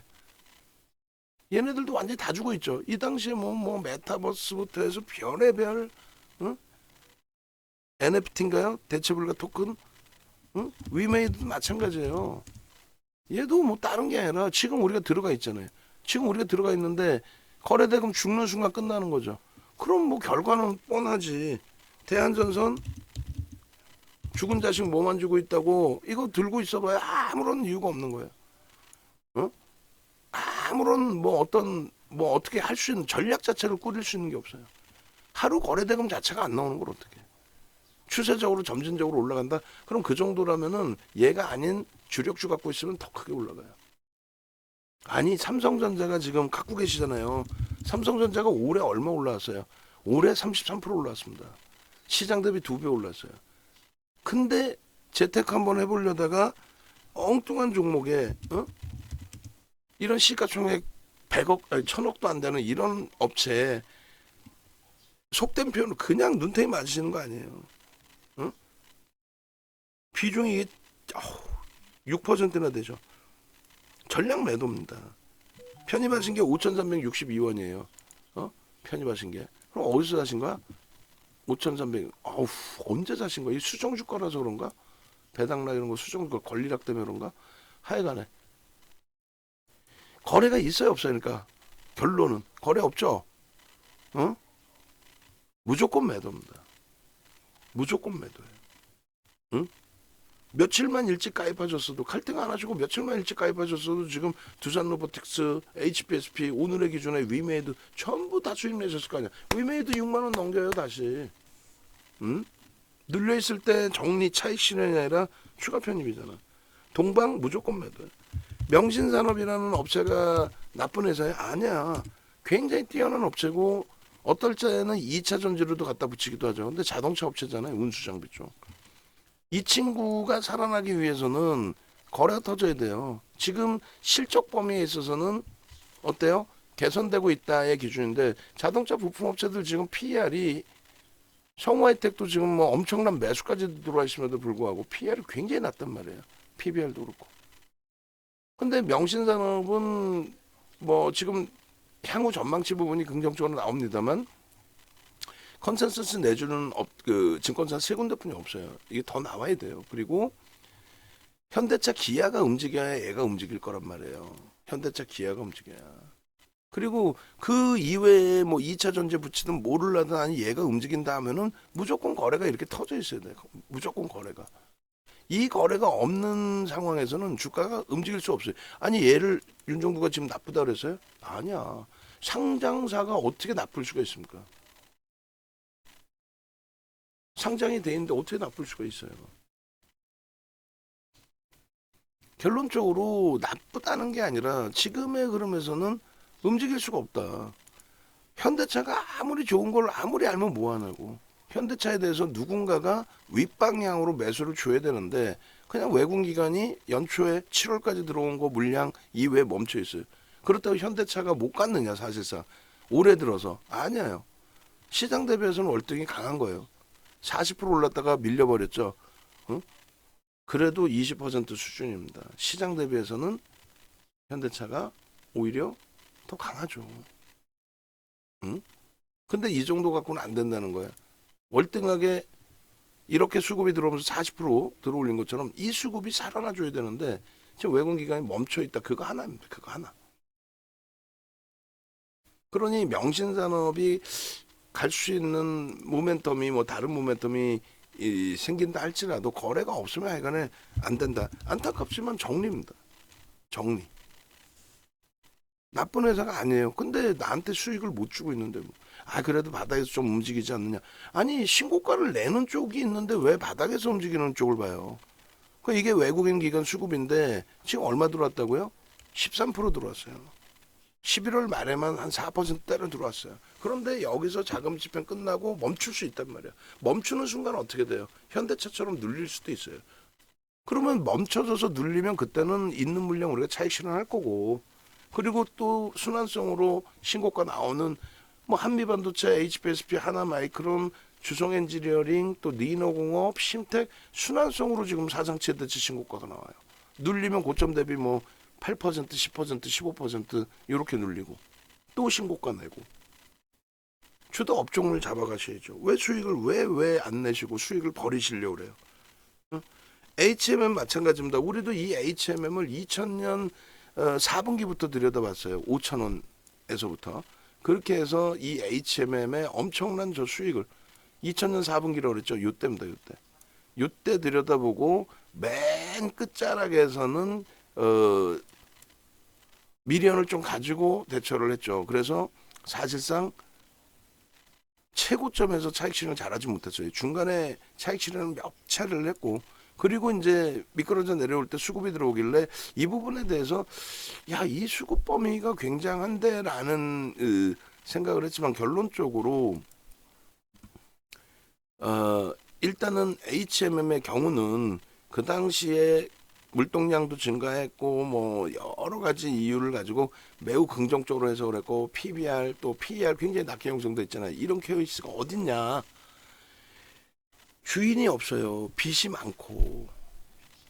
얘네들도 완전히 다 죽어 있죠. 이 당시에 뭐 메타버스부터 해서 별의별 NFT인가요? 대체불가 토큰? 위메이드도 마찬가지예요. 얘도 뭐 다른 게 아니라 지금 우리가 들어가 있잖아요. 지금 우리가 들어가 있는데 거래대금 죽는 순간 끝나는 거죠. 그럼 뭐 결과는 뻔하지. 대한전선 죽은 자식 뭐만 주고 있다고 이거 들고 있어봐야 아무런 이유가 없는 거예요. 아무런 어떻게 할 수 있는 전략 자체를 꾸릴 수 있는 게 없어요. 하루 거래대금 자체가 안 나오는 걸 어떻게? 추세적으로 점진적으로 올라간다. 그럼 그 정도라면은 얘가 아닌 주력주 갖고 있으면 더 크게 올라가요. 아니 삼성전자가 지금 갖고 계시잖아요. 삼성전자가 올해 얼마 올라왔어요? 올해 33% 올라왔습니다. 시장 대비 2배 올랐어요. 근데 재테크 한번 해보려다가 엉뚱한 종목에 이런 시가총액 100억, 아니 1000억도 안 되는 이런 업체에 속된 표현으로 그냥 눈탱이 맞으시는 거 아니에요. 비중이 6%나 되죠. 전략 매도입니다. 편입하신 게 5,362원이에요. 편입하신 게. 그럼 어디서 사신 거야? 5,300. 아우, 언제 사신 거야? 이 수정주 거라서 그런가? 배당락 이런 거 수정주 거 권리락 때문에 그런가? 하여간에 거래가 있어요, 없어요? 그러니까 결론은 거래 없죠. 어? 무조건 매도입니다. 무조건 매도예요. 응? 며칠만 일찍 가입하셨어도 칼등 안 하시고 며칠만 일찍 가입하셨어도 지금 두산 로보틱스, HPSP 오늘의 기준에 위메이드 전부 다 수익 내셨을 거 아니야. 위메이드 6만 원 넘겨요 다시. 응? 눌려 있을 때 정리 차익 실현이 아니라 추가 편입이잖아. 동방 무조건 매도해. 명신산업이라는 업체가 나쁜 회사야? 아니야. 굉장히 뛰어난 업체고 어떨 때는 2차 전지로도 갖다 붙이기도 하죠. 근데 자동차 업체잖아요. 운수장비 쪽. 이 친구가 살아나기 위해서는 거래가 터져야 돼요. 지금 실적 범위에 있어서는 어때요? 개선되고 있다의 기준인데 자동차 부품 업체들 지금 PER이 성우하이텍도 지금 뭐 엄청난 매수까지 들어와 있음에도 불구하고 PER이 굉장히 낮단 말이에요. PBR도 그렇고. 근데 명신산업은 뭐 지금 향후 전망치 부분이 긍정적으로 나옵니다만 컨센서스 내주는 그 증권사 세 군데뿐이 없어요. 이게 더 나와야 돼요. 그리고 현대차 기아가 움직여야 얘가 움직일 거란 말이에요. 현대차 기아가 움직여야. 그리고 그 이외에 뭐 2차 전지 붙이든 뭐를 하든 아니 얘가 움직인다 하면은 무조건 거래가 이렇게 터져 있어야 돼요. 무조건 거래가. 이 거래가 없는 상황에서는 주가가 움직일 수 없어요. 아니 얘를 윤종두가 지금 나쁘다 그랬어요? 아니야. 상장사가 어떻게 나쁠 수가 있습니까? 상장이 돼 있는데 어떻게 나쁠 수가 있어요? 결론적으로 나쁘다는 게 아니라 지금의 흐름에서는 움직일 수가 없다. 현대차가 아무리 좋은 걸 아무리 알면 뭐하냐고. 현대차에 대해서 누군가가 윗방향으로 매수를 줘야 되는데 그냥 외국기관이 연초에 7월까지 들어온 거 물량 이외에 멈춰 있어요. 그렇다고 현대차가 못 갔느냐 사실상. 올해 들어서. 아니에요. 시장 대비해서는 월등히 강한 거예요. 40% 올랐다가 밀려버렸죠. 응? 그래도 20% 수준입니다. 시장 대비해서는 현대차가 오히려 더 강하죠. 응? 근데 이 정도 갖고는 안 된다는 거야. 월등하게 이렇게 수급이 들어오면서 40% 들어올린 것처럼 이 수급이 살아나 줘야 되는데 지금 외국기관이 멈춰 있다. 그거 하나입니다. 그거 하나. 그러니 명신산업이 갈 수 있는 모멘텀이 뭐 다른 모멘텀이 생긴다 할지라도 거래가 없으면 하여간에 안 된다. 안타깝지만 정리입니다. 정리. 나쁜 회사가 아니에요. 근데 나한테 수익을 못 주고 있는데 뭐. 아 그래도 바닥에서 좀 움직이지 않느냐. 아니 신고가를 내는 쪽이 있는데 왜 바닥에서 움직이는 쪽을 봐요. 그 이게 외국인 기관 수급인데 지금 얼마 들어왔다고요? 13% 들어왔어요. 11월 말에만 한 4%대로 들어왔어요. 그런데 여기서 자금 집행 끝나고 멈출 수 있단 말이야. 멈추는 순간 어떻게 돼요? 현대차처럼 눌릴 수도 있어요. 그러면 멈춰져서 눌리면 그때는 있는 물량 우리가 차익 실현할 거고 그리고 또 순환성으로 신고가 나오는 뭐 한미반도체, HPSP, 하나마이크론, 주성엔지니어링, 또 니노공업, 심텍 순환성으로 지금 사상 최대치 신고가가 나와요. 눌리면 고점 대비 뭐 8%, 10%, 15% 이렇게 눌리고 또 신고가 내고 주도 업종을 잡아가셔야죠. 왜 수익을 왜 안 내시고 수익을 버리시려고 그래요? 어? HMM 마찬가지입니다. 우리도 이 HMM을 2000년 4분기부터 들여다봤어요. 5,000원에서부터. 그렇게 해서 이 HMM의 엄청난 저 수익을 2000년 4분기라고 그랬죠. 요때입니다. 요때. 요때 들여다보고 맨 끝자락에서는 미련을 좀 가지고 대처를 했죠. 그래서 사실상 최고점에서 차익 실현을 잘하지 못했어요. 중간에 차익 실현을 몇 차례를 했고 그리고 이제 미끄러져 내려올 때 수급이 들어오길래 이 부분에 대해서 야, 이 수급 범위가 굉장한데라는 생각을 했지만 결론적으로 일단은 HMM의 경우는 그 당시에 물동량도 증가했고 뭐 여러 가지 이유를 가지고 매우 긍정적으로 해석을 했고 PBR 또 PER 굉장히 낮게 형성돼 있잖아요. 이런 케이스가 어딨냐. 주인이 없어요. 빚이 많고.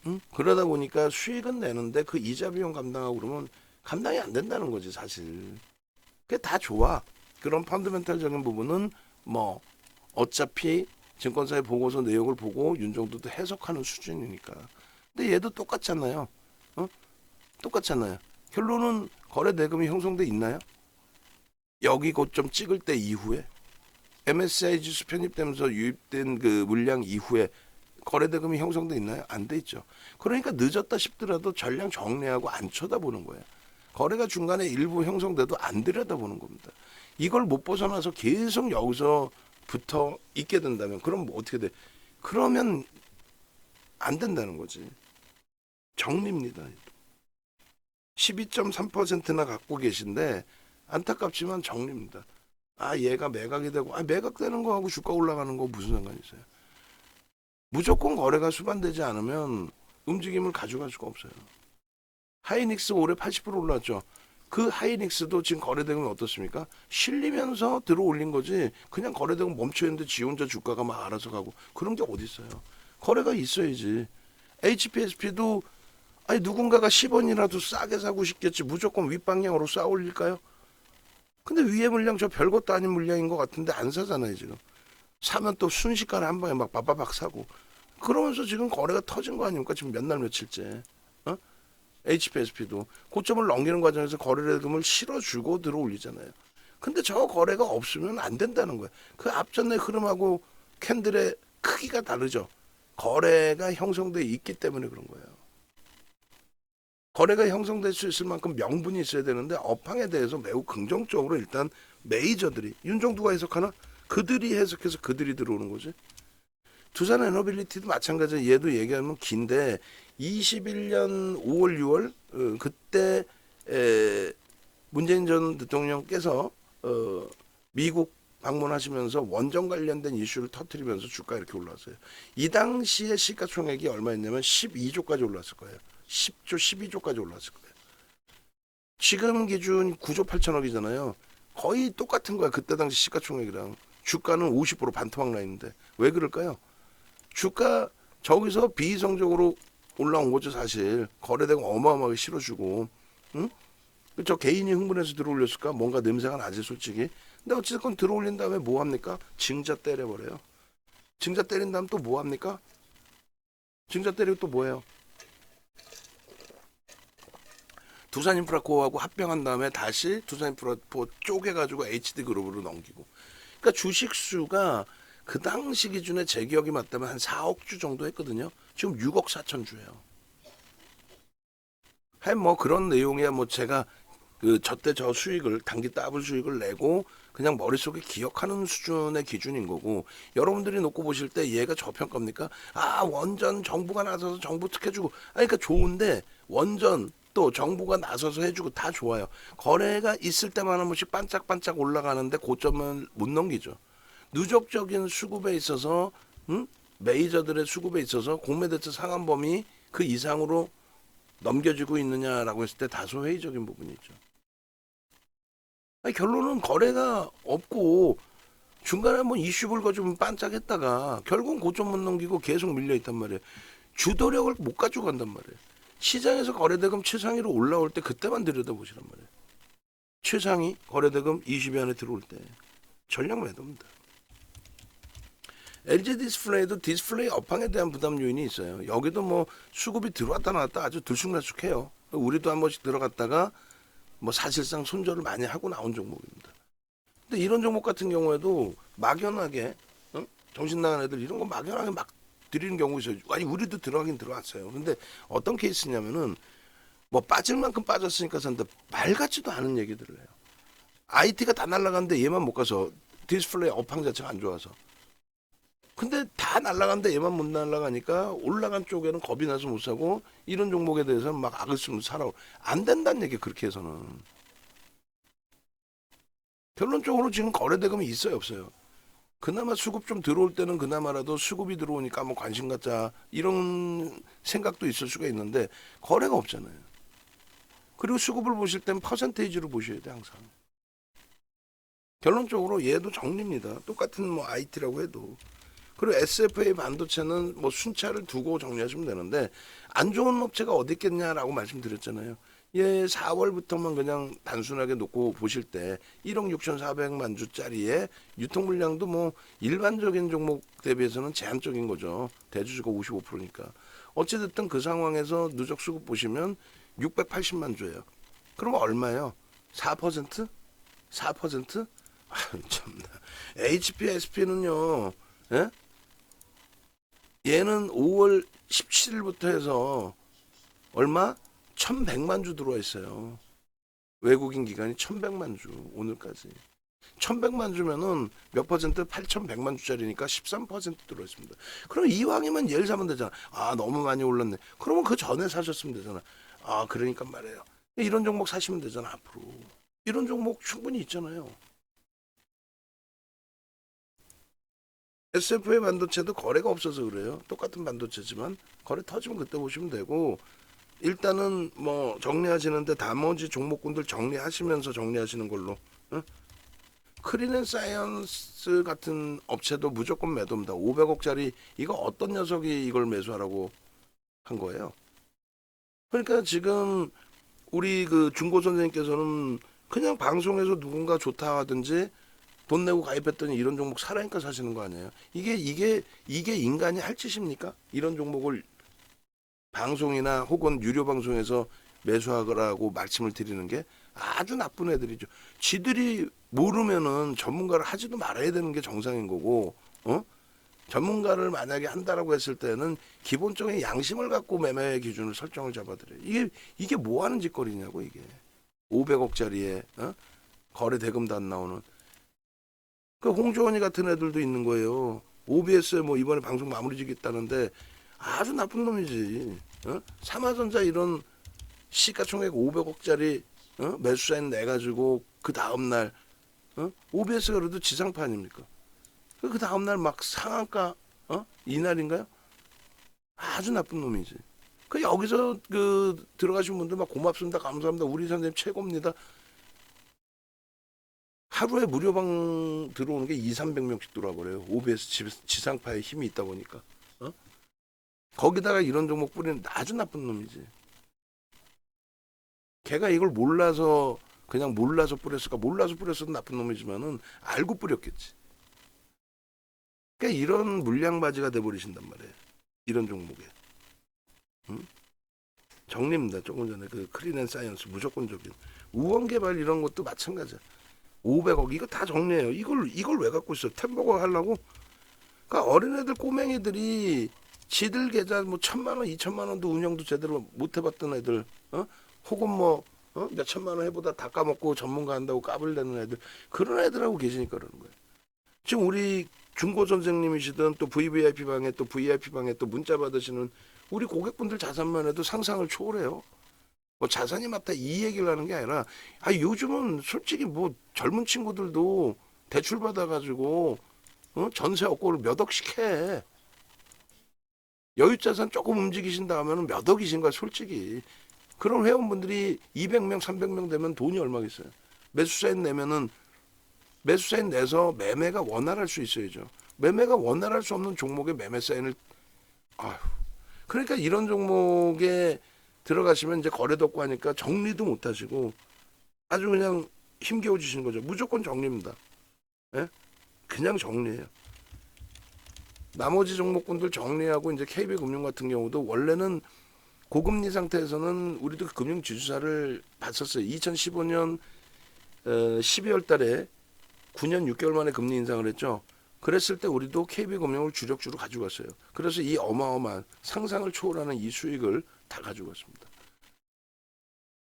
응? 그러다 보니까 수익은 내는데 그 이자 비용 감당하고 그러면 감당이 안 된다는 거지 사실. 그게 다 좋아. 그런 펀더멘탈적인 부분은 뭐 어차피 증권사의 보고서 내용을 보고 윤정도도 해석하는 수준이니까. 근데 얘도 똑같잖아요. 똑같잖아요. 결론은 거래 대금이 형성돼 있나요? 여기 고점 찍을 때 이후에 MSCI 지수 편입되면서 유입된 그 물량 이후에 거래 대금이 형성돼 있나요? 안 돼 있죠. 그러니까 늦었다 싶더라도 전량 정리하고 안 쳐다보는 거예요. 거래가 중간에 일부 형성돼도 안 들여다보는 겁니다. 이걸 못 벗어나서 계속 여기서 붙어 있게 된다면 그럼 뭐 어떻게 돼? 그러면 안 된다는 거지. 정리입니다. 12.3%나 갖고 계신데 안타깝지만 정리입니다. 아 얘가 매각이 되고 매각되는 거하고 주가 올라가는 거 무슨 상관이 있어요. 무조건 거래가 수반되지 않으면 움직임을 가져갈 수가 없어요. 하이닉스 올해 80% 올랐죠. 그 하이닉스도 지금 거래대금이 어떻습니까? 실리면서 들어 올린 거지. 그냥 거래대금 멈춰 있는데 지 혼자 주가가 막 알아서 가고 그런 게 어디 있어요. 거래가 있어야지. HPSP도 아니 누군가가 10원이라도 싸게 사고 싶겠지. 무조건 윗방향으로 싸 올릴까요? 근데 위에 물량 저 별것도 아닌 물량인 것 같은데 안 사잖아요 지금. 사면 또 순식간에 한 방에 막 빠바박 사고 그러면서 지금 거래가 터진 거 아닙니까? 지금 몇 날 며칠째. HPSP도 고점을 넘기는 과정에서 거래대금을 실어주고 들어 올리잖아요. 근데 저 거래가 없으면 안 된다는 거예요. 그 앞전의 흐름하고 캔들의 크기가 다르죠. 거래가 형성돼 있기 때문에 그런 거예요. 거래가 형성될 수 있을 만큼 명분이 있어야 되는데 업황에 대해서 매우 긍정적으로 일단 메이저들이 윤정두가 해석하나? 그들이 해석해서 그들이 들어오는 거지. 두산 에너빌리티도 마찬가지로 얘도 얘기하면 긴데 21년 5월 6월 그때 문재인 전 대통령께서 미국 방문하시면서 원전 관련된 이슈를 터뜨리면서 주가 이렇게 올라왔어요. 이 당시에 시가총액이 얼마였냐면 12조까지 올랐을 거예요. 10조, 12조까지 올랐을 거예요. 지금 기준 9조 8천억이잖아요. 거의 똑같은 거야. 그때 당시 시가총액이랑. 주가는 50% 반토막 나 있는데 왜 그럴까요? 주가 저기서 비이성적으로 올라온 거죠 사실. 거래대금 어마어마하게 실어주고 응? 저 개인이 흥분해서 들어올렸을까? 뭔가 냄새가 나지 솔직히. 근데 어찌됐건 들어올린 다음에 뭐 합니까? 증자 때려버려요. 증자 때린 다음 또 뭐 합니까? 증자 때리고 또 뭐예요? 두산인프라코어하고 합병한 다음에 다시 두산인프라코어 쪼개가지고 HD그룹으로 넘기고. 그러니까 주식수가 그 당시 기준에 제 기억이 맞다면 한 4억 주 정도 했거든요. 지금 6억 4천 주예요. 뭐 그런 내용이야. 뭐 제가 그 저때 저 수익을 단기 더블 수익을 내고 그냥 머릿속에 기억하는 수준의 기준인 거고 여러분들이 놓고 보실 때 얘가 저평가입니까? 아 원전 정부가 나서서 정부 특혜주고 그러니까 좋은데 원전 또 정부가 나서서 해주고 다 좋아요. 거래가 있을 때만 한 번씩 반짝반짝 올라가는데 고점은 못 넘기죠. 누적적인 수급에 있어서 메이저들의 수급에 있어서 공매대체 상한범위 그 이상으로 넘겨지고 있느냐라고 했을 때 다소 회의적인 부분이 있죠. 아니, 결론은 거래가 없고 중간에 한번 이슈 불거지면 반짝했다가 결국은 고점 못 넘기고 계속 밀려있단 말이에요. 주도력을 못 가지고 간단 말이에요. 시장에서 거래대금 최상위로 올라올 때 그때만 들여다보시란 말이에요. 최상위 거래대금 20위 안에 들어올 때 전략 매도입니다. LG 디스플레이도 디스플레이 업황에 대한 부담 요인이 있어요. 여기도 뭐 수급이 들어왔다 나왔다 아주 들쑥날쑥해요. 우리도 한 번씩 들어갔다가 뭐 사실상 손절을 많이 하고 나온 종목입니다. 근데 이런 종목 같은 경우에도 막연하게 정신 나간 애들 이런 거 막연하게 막 드리는 경우 있어요. 아니 우리도 들어가긴 들어왔어요. 근데 어떤 케이스냐면은 뭐 빠질 만큼 빠졌으니까 산다 말 같지도 않은 얘기들을 해요. IT가 다 날라갔는데 얘만 못 가서 디스플레이 업황 자체가 안 좋아서. 근데 다 날라갔는데 얘만 못 날라가니까 올라간 쪽에는 겁이 나서 못 사고 이런 종목에 대해서는 막 악을 쓰면 사라고. 안 된다는 얘기 그렇게 해서는. 결론적으로 지금 거래대금이 있어요 없어요? 그나마 수급 좀 들어올 때는 그나마라도 수급이 들어오니까 뭐 관심 갖자 이런 생각도 있을 수가 있는데 거래가 없잖아요. 그리고 수급을 보실 땐 퍼센테이지로 보셔야 돼 항상. 결론적으로 얘도 정리입니다. 똑같은 뭐 IT라고 해도. 그리고 SFA 반도체는 뭐 순차를 두고 정리하시면 되는데 안 좋은 업체가 어디 있겠냐라고 말씀드렸잖아요. 예, 4월부터만 그냥 단순하게 놓고 보실 때 1억 6,400만 주짜리의 유통 물량도 뭐 일반적인 종목 대비해서는 제한적인 거죠. 대주주가 55%니까. 어찌됐든 그 상황에서 누적 수급 보시면 680만 주예요. 그러면 얼마예요? 4%? 4%? 아, 참나. HPSP는요. 예? 얘는 5월 17일부터 해서 얼마? 1100만 주 들어와 있어요. 외국인 기관이 1100만 주 오늘까지. 1100만 주면은 몇 퍼센트? 8100만 주짜리니까 13% 들어 있습니다. 그럼 이왕이면 얘를 사면 되잖아. 아, 너무 많이 올랐네. 그러면 그 전에 사셨으면 되잖아. 아, 그러니까 말이에요. 이런 종목 사시면 되잖아, 앞으로. 이런 종목 충분히 있잖아요. SFA 반도체도 거래가 없어서 그래요. 똑같은 반도체지만 거래 터지면 그때 보시면 되고, 일단은 뭐 정리하시는데 나머지 종목군들 정리하시면서 정리하시는 걸로. 어? 크린앤사이언스 같은 업체도 무조건 매도입니다. 500억짜리 이거 어떤 녀석이 이걸 매수하라고 한 거예요. 그러니까 지금 우리 그 중고 선생님께서는 그냥 방송에서 누군가 좋다 하든지 돈 내고 가입했더니 이런 종목 사라니까 사시는 거 아니에요. 이게 인간이 할 짓입니까? 이런 종목을 방송이나 혹은 유료 방송에서 매수하라고 말씀을 드리는 게 아주 나쁜 애들이죠. 지들이 모르면은 전문가를 하지도 말아야 되는 게 정상인 거고, 어? 전문가를 만약에 한다라고 했을 때는 기본적인 양심을 갖고 매매 기준을 설정을 잡아드려요. 이게 뭐 하는 짓거리냐고 이게. 500억짜리에 거래 대금도 안 나오는. 그 홍조원이 같은 애들도 있는 거예요. OBS에 뭐 이번에 방송 마무리 짓겠다는데 아주 나쁜 놈이지. 삼화전자 이런 시가총액 500억짜리 매수사인 내가지고 그 다음날 OBS가 그래도 지상파 아닙니까? 그 다음날 막 상한가 이날인가요? 아주 나쁜 놈이지. 그 여기서 그 들어가신 분들 막 고맙습니다, 감사합니다, 우리 선생님 최고입니다. 하루에 무료방 들어오는 게 2, 300명씩 들어와 버려요. OBS 지상파에 힘이 있다 보니까. 거기다가 이런 종목 뿌리는 아주 나쁜 놈이지. 걔가 이걸 몰라서 그냥 몰라서 뿌렸을까? 몰라서 뿌렸어도 나쁜 놈이지만은 알고 뿌렸겠지. 그러니까 이런 물량바지가 돼버리신단 말이에요. 이런 종목에. 응? 정리입니다. 조금 전에 그 크린앤사이언스 무조건적인 우원개발 이런 것도 마찬가지야. 500억 이거 다 정리해요. 이걸 왜 갖고 있어? 템버거 하려고? 그러니까 어린애들 꼬맹이들이 지들 계좌 뭐 1000만 원, 2천만 원도 운영도 제대로 못 해봤던 애들, 혹은 뭐 몇 천만 원 해보다 다 까먹고 전문가 한다고 까불대는 애들, 그런 애들하고 계시니까 그러는 거예요. 지금 우리 중고 선생님이시든 또 VVIP 방에 또 VIP 방에 또 문자 받으시는 우리 고객분들 자산만 해도 상상을 초월해요. 뭐 자산이 많다 이 얘기를 하는 게 아니라, 요즘은 솔직히 뭐 젊은 친구들도 대출 받아가지고 전세 업고를 몇 억씩 해. 여유자산 조금 움직이신다 하면 몇 억이신 거야 솔직히. 그런 회원분들이 200명 300명 되면 돈이 얼마겠어요. 매수사인 내면은 매수사인 내서 매매가 원활할 수 있어야죠. 매매가 원활할 수 없는 종목에 매매 사인을, 아휴. 그러니까 이런 종목에 들어가시면 이제 거래도 없고 하니까 정리도 못 하시고 아주 그냥 힘겨워지시는 거죠. 무조건 정리입니다. 예? 그냥 정리해요. 나머지 종목군들 정리하고 이제 KB금융 같은 경우도 원래는 고금리 상태에서는 우리도 금융 지주사를 봤었어요. 2015년 12월 달에 9년 6개월 만에 금리 인상을 했죠. 그랬을 때 우리도 KB금융을 주력주로 가지고 갔어요. 그래서 이 어마어마한 상상을 초월하는 이 수익을 다 가지고 갔습니다.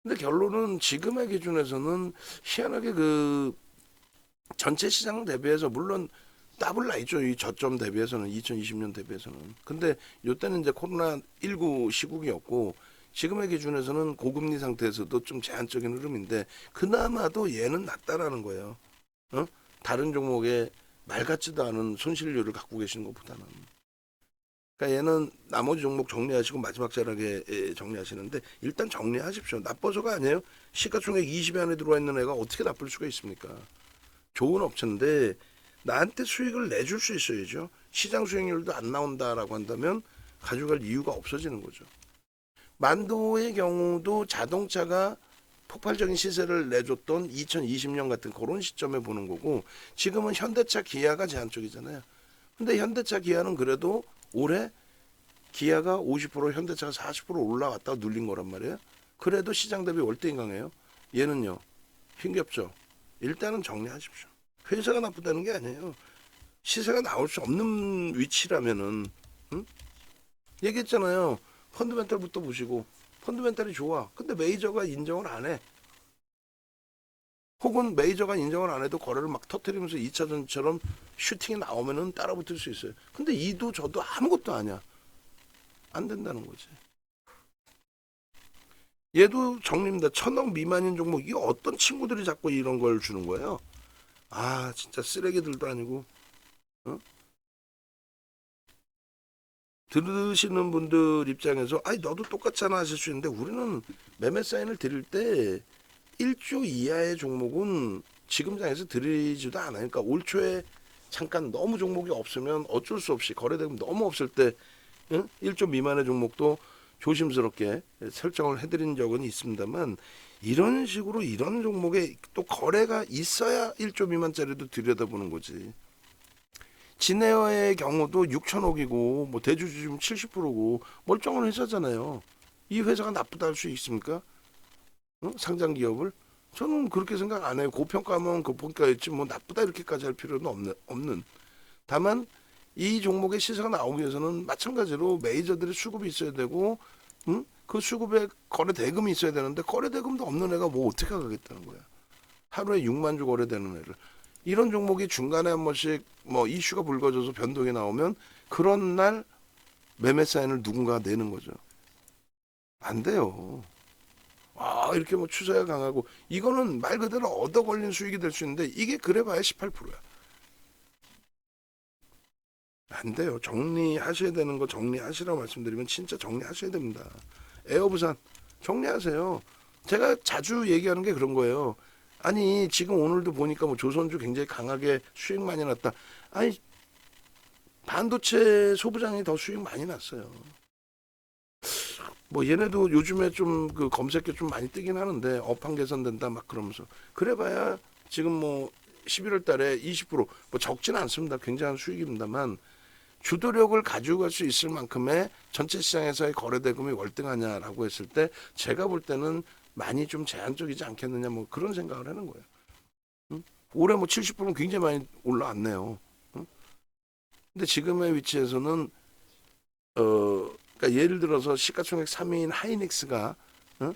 근데 결론은 지금의 기준에서는 희한하게 그 전체 시장 대비해서 물론 더블 나 있죠. 이 저점 대비해서는 2020년 대비해서는. 근데 요때는 이제 코로나19 시국이었고 지금의 기준에서는 고금리 상태에서도 좀 제한적인 흐름인데 그나마도 얘는 낫다라는 거예요. 다른 종목에 말 같지도 않은 손실률을 갖고 계시는 것보다는. 그러니까 얘는 나머지 종목 정리하시고 마지막 자락에 정리하시는데 일단 정리하십시오. 나빠서가 아니에요. 시가총액 20위 안에 들어와 있는 애가 어떻게 나쁠 수가 있습니까? 좋은 업체인데 나한테 수익을 내줄 수 있어야죠. 시장 수익률도 안 나온다라고 한다면 가져갈 이유가 없어지는 거죠. 만도의 경우도 자동차가 폭발적인 시세를 내줬던 2020년 같은 그런 시점에 보는 거고, 지금은 현대차 기아가 제한 쪽이잖아요. 근데 현대차 기아는 그래도 올해 기아가 50% 현대차가 40% 올라갔다가 눌린 거란 말이에요. 그래도 시장 대비 월등히 강해요. 얘는요 힘겹죠. 일단은 정리하십시오. 회사가 나쁘다는 게 아니에요. 시세가 나올 수 없는 위치라면은, 응? 얘기했잖아요. 펀드멘탈부터 보시고, 펀드멘탈이 좋아. 근데 메이저가 인정을 안 해. 혹은 메이저가 인정을 안 해도 거래를 막 터트리면서 2차전처럼 슈팅이 나오면은 따라붙을 수 있어요. 근데 이도 저도 아무것도 아니야. 안 된다는 거지. 얘도 정리입니다. 1,000억 미만인 종목. 이게 어떤 친구들이 자꾸 이런 걸 주는 거예요? 아, 진짜 쓰레기들도 아니고. 어? 들으시는 분들 입장에서 아니 너도 똑같잖아 하실 수 있는데, 우리는 매매 사인을 드릴 때 1조 이하의 종목은 지금 장에서 드리지도 않아요. 그러니까 올 초에 잠깐 너무 종목이 없으면 어쩔 수 없이 거래대금 너무 없을 때, 응? 1조 미만의 종목도 조심스럽게 설정을 해드린 적은 있습니다만, 이런 식으로 이런 종목에 또 거래가 있어야 1조 미만짜리도 들여다보는 거지. 진에어의 경우도 6천억이고 뭐 대주주 지금 70%고 멀쩡한 회사잖아요. 이 회사가 나쁘다 할 수 있습니까? 어? 상장 기업을? 저는 그렇게 생각 안 해요. 고평가면 고평가였지 뭐 나쁘다 이렇게까지 할 필요는 없는. 다만 이 종목의 시세가 나오기 위해서는 마찬가지로 메이저들의 수급이 있어야 되고, 응? 그 수급에 거래 대금이 있어야 되는데 거래 대금도 없는 애가 뭐 어떻게 가겠다는 거야. 하루에 6만 주 거래되는 애를. 이런 종목이 중간에 한 번씩 뭐 이슈가 불거져서 변동이 나오면 그런 날 매매 사인을 누군가 내는 거죠. 안 돼요. 아, 이렇게 뭐 추세가 강하고 이거는 말 그대로 얻어 걸린 수익이 될 수 있는데 이게 그래봐야 18%야. 안 돼요. 정리하셔야 되는 거 정리하시라고 말씀드리면 진짜 정리하셔야 됩니다. 에어부산 정리하세요. 제가 자주 얘기하는 게 그런 거예요. 아니 지금 오늘도 보니까 뭐 조선주 굉장히 강하게 수익 많이 났다. 아니 반도체 소부장이 더 수익 많이 났어요. 뭐 얘네도 요즘에 좀 그 검색에 좀 많이 뜨긴 하는데 업황 개선된다 막 그러면서, 그래봐야 지금 뭐 11월 달에 20%뭐 적지는 않습니다. 굉장한 수익입니다만 주도력을 가지고 갈 수 있을 만큼의 전체 시장에서의 거래 대금이 월등하냐라고 했을 때 제가 볼 때는 많이 좀 제한적이지 않겠느냐 뭐 그런 생각을 하는 거예요. 응? 올해 뭐 70%는 굉장히 많이 올라왔네요. 응? 근데 지금의 위치에서는 그러니까 예를 들어서 시가총액 3위인 하이닉스가, 응?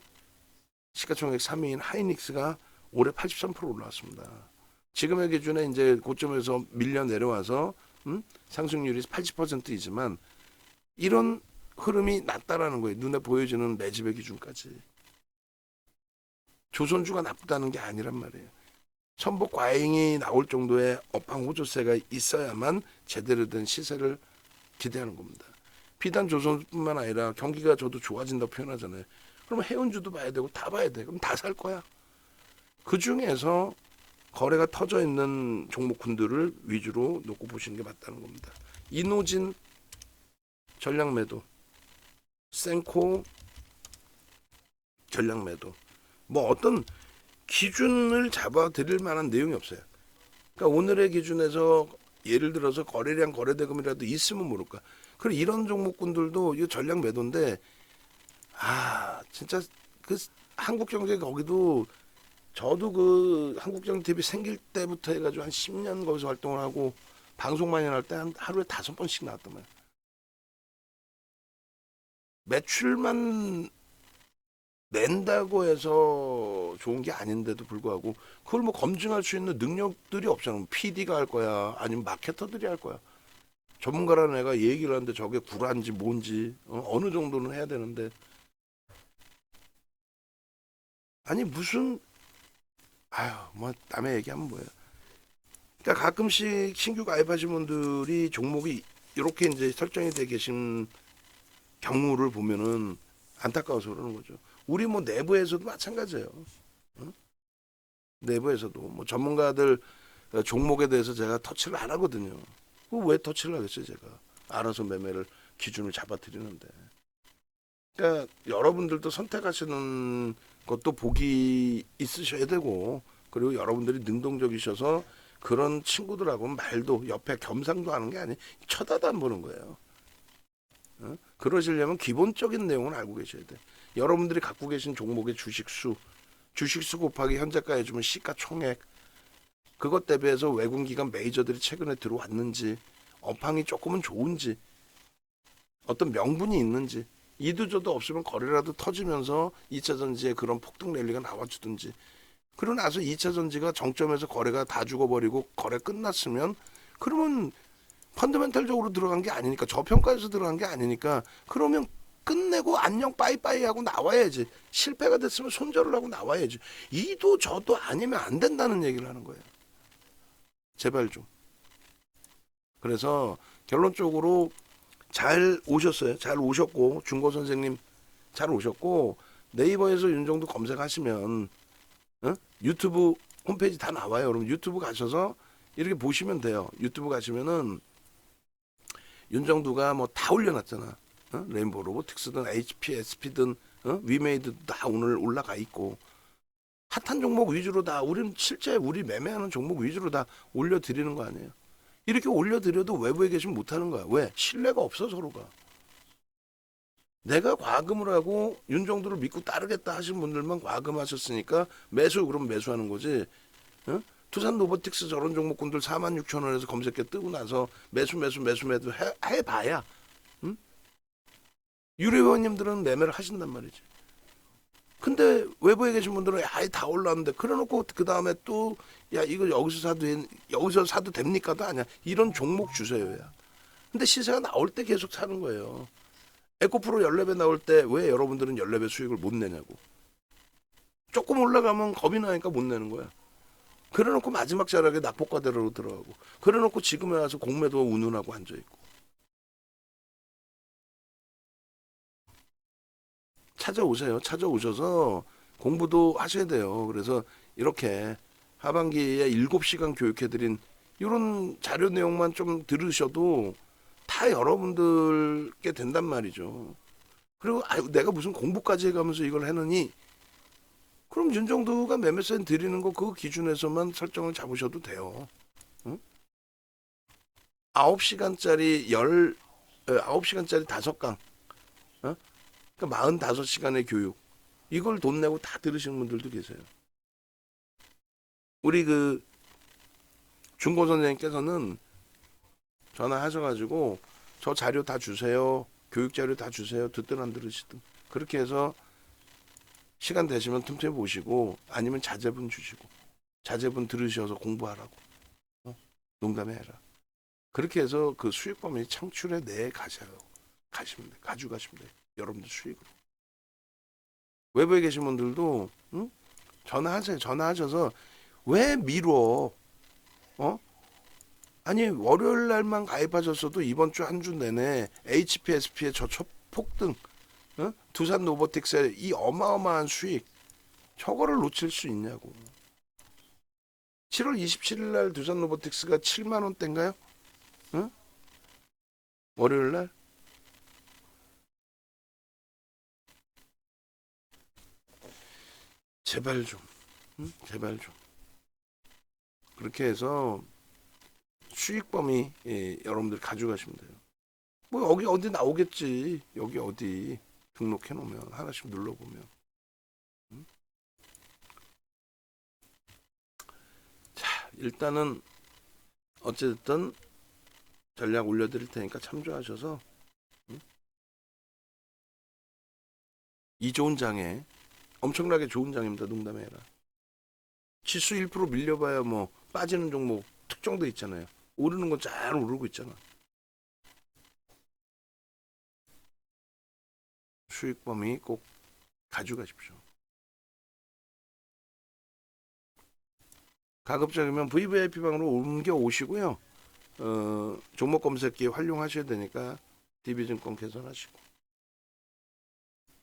시가총액 3위인 하이닉스가 올해 83% 올라왔습니다. 지금의 기준에 이제 고점에서 밀려 내려와서, 상승률이 80%이지만 이런 흐름이 낮다라는 거예요. 눈에 보여지는 매집의 기준까지. 조선주가 나쁘다는 게 아니란 말이에요. 천복 과잉이 나올 정도의 업황 호조세가 있어야만 제대로 된 시세를 기대하는 겁니다. 비단 조선뿐만 아니라 경기가 저도 좋아진다고 표현하잖아요. 그러면 해운주도 봐야 되고 다 봐야 돼. 그럼 다 살 거야. 그 중에서 거래가 터져 있는 종목군들을 위주로 놓고 보시는 게 맞다는 겁니다. 이노진 전략 매도, 센코 전략 매도. 뭐 어떤 기준을 잡아 드릴 만한 내용이 없어요. 그러니까 오늘의 기준에서 예를 들어서 거래량 거래대금이라도 있으면 모를까. 그리고 이런 종목군들도 이 전략 매도인데, 아 진짜 그 한국경제 거기도 저도 그 한국경제TV 생길 때부터 해가지고 한 10년 거기서 활동을 하고 방송 많이 할 때 한 하루에 5번씩 나왔단 말이야. 매출만 낸다고 해서 좋은 게 아닌데도 불구하고 그걸 뭐 검증할 수 있는 능력들이 없잖아. PD가 할 거야, 아니면 마케터들이 할 거야. 전문가라는 애가 얘기를 하는데 저게 구라인지 뭔지 어느 정도는 해야 되는데, 아니 무슨, 아유 뭐 남의 얘기하면 뭐예요. 그러니까 가끔씩 신규 가입하신 분들이 종목이 이렇게 이제 설정이 돼 계신 경우를 보면은 안타까워서 그러는 거죠. 우리 뭐 내부에서도 마찬가지예요. 응? 내부에서도 뭐 전문가들 종목에 대해서 제가 터치를 안 하거든요. 왜 터치를 하겠어요, 제가. 알아서 매매를 기준을 잡아 드리는데. 그러니까 여러분들도 선택하시는 것도 복이 있으셔야 되고, 그리고 여러분들이 능동적이셔서 그런 친구들하고는 말도 옆에 겸상도 하는 게 아니, 쳐다도 안 보는 거예요. 어? 그러시려면 기본적인 내용은 알고 계셔야 돼. 여러분들이 갖고 계신 종목의 주식수 곱하기 현재가 해주면 시가총액, 그것 대비해서 외국기관 메이저들이 최근에 들어왔는지, 업황이 조금은 좋은지, 어떤 명분이 있는지, 이도저도 없으면 거래라도 터지면서 2차 전지에 그런 폭등 랠리가 나와주든지, 그러고 나서 2차 전지가 정점에서 거래가 다 죽어버리고 거래 끝났으면, 그러면 펀더멘탈적으로 들어간 게 아니니까, 저평가에서 들어간 게 아니니까, 그러면 끝내고 안녕 빠이빠이 하고 나와야지. 실패가 됐으면 손절을 하고 나와야지. 이도 저도 아니면 안 된다는 얘기를 하는 거예요. 제발 좀. 그래서 결론적으로 잘 오셨어요. 잘 오셨고, 중고 선생님 잘 오셨고, 네이버에서 윤정도 검색하시면 유튜브 홈페이지 다 나와요. 여러분 유튜브 가셔서 이렇게 보시면 돼요. 유튜브 가시면은 윤정도가 뭐 다 올려놨잖아. 레인보우 로보틱스든 HPSP든 위메이드도 다 오늘 올라가 있고, 핫한 종목 위주로 다, 우리는 실제 우리 매매하는 종목 위주로 다 올려드리는 거 아니에요. 이렇게 올려드려도 외부에 계시면 못하는 거야. 왜? 신뢰가 없어 서로가. 내가 과금을 하고 윤정도를 믿고 따르겠다 하신 분들만 과금하셨으니까 매수, 그럼 매수하는 거지. 두산 로보틱스 저런 종목군들 46,000원에서 검색해 뜨고 나서 매수 해봐야. 유료 회원님들은 매매를 하신단 말이지. 근데 외부에 계신 분들은 아예 다 올랐는데, 그래놓고 그 다음에 또 야 이거 여기서 사도 됩니까도 아니야. 이런 종목 주세요야. 근데 시세가 나올 때 계속 사는 거예요. 에코프로 14배 나올 때 왜 여러분들은 14배 수익을 못 내냐고. 조금 올라가면 겁이 나니까 못 내는 거야. 그래놓고 마지막 자락에 낙폭과대로 들어가고, 그래놓고 지금에 와서 공매도 운운하고 앉아있고. 찾아오세요. 찾아오셔서 공부도 하셔야 돼요. 그래서 이렇게 하반기에 7시간 교육해드린 이런 자료 내용만 좀 들으셔도 다 여러분들께 된단 말이죠. 그리고 내가 무슨 공부까지 해가면서 이걸 해느니, 그럼 윤정도가 매매세 드리는 거 그 기준에서만 설정을 잡으셔도 돼요. 응? 9시간짜리 9시간짜리 5강. 그러니까 45시간의 교육. 이걸 돈 내고 다 들으시는 분들도 계세요. 우리 그 중고 선생님께서는 전화하셔가지고 저 자료 다 주세요. 교육 자료 다 주세요. 듣든 안 들으시든. 그렇게 해서 시간 되시면 틈틈이 보시고, 아니면 자제분 주시고, 자제분 들으셔서 공부하라고. 농담해 해라. 그렇게 해서 그 수익 범위 창출해 내 가시면 돼. 가져가시면 돼. 여러분들 수익으로. 외부에 계신 분들도 전화하세요. 전화하셔서 왜 미뤄? 아니 월요일 날만 가입하셨어도 이번 주 한 주 내내 HPSP의 저 폭등, 두산 로보틱스의 이 어마어마한 수익, 저거를 놓칠 수 있냐고. 7월 27일 날 두산 로보틱스가 7만 원대인가요? 월요일 날? 제발 좀, 제발 좀. 그렇게 해서 수익 범위, 여러분들 가져가시면 돼요. 뭐 여기 어디 나오겠지. 여기 어디 등록해 놓으면 하나씩 눌러보면. 자, 일단은 어쨌든 전략 올려드릴 테니까 참조하셔서 이 좋은 장에, 엄청나게 좋은 장입니다. 농담해라. 지수 1% 밀려봐야 뭐 빠지는 종목 특정도 있잖아요. 오르는 건 잘 오르고 있잖아. 수익 범위 꼭 가져가십시오. 가급적이면 VVIP 방으로 옮겨 오시고요. 종목 검색기 활용하셔야 되니까 DB증권 개설하시고.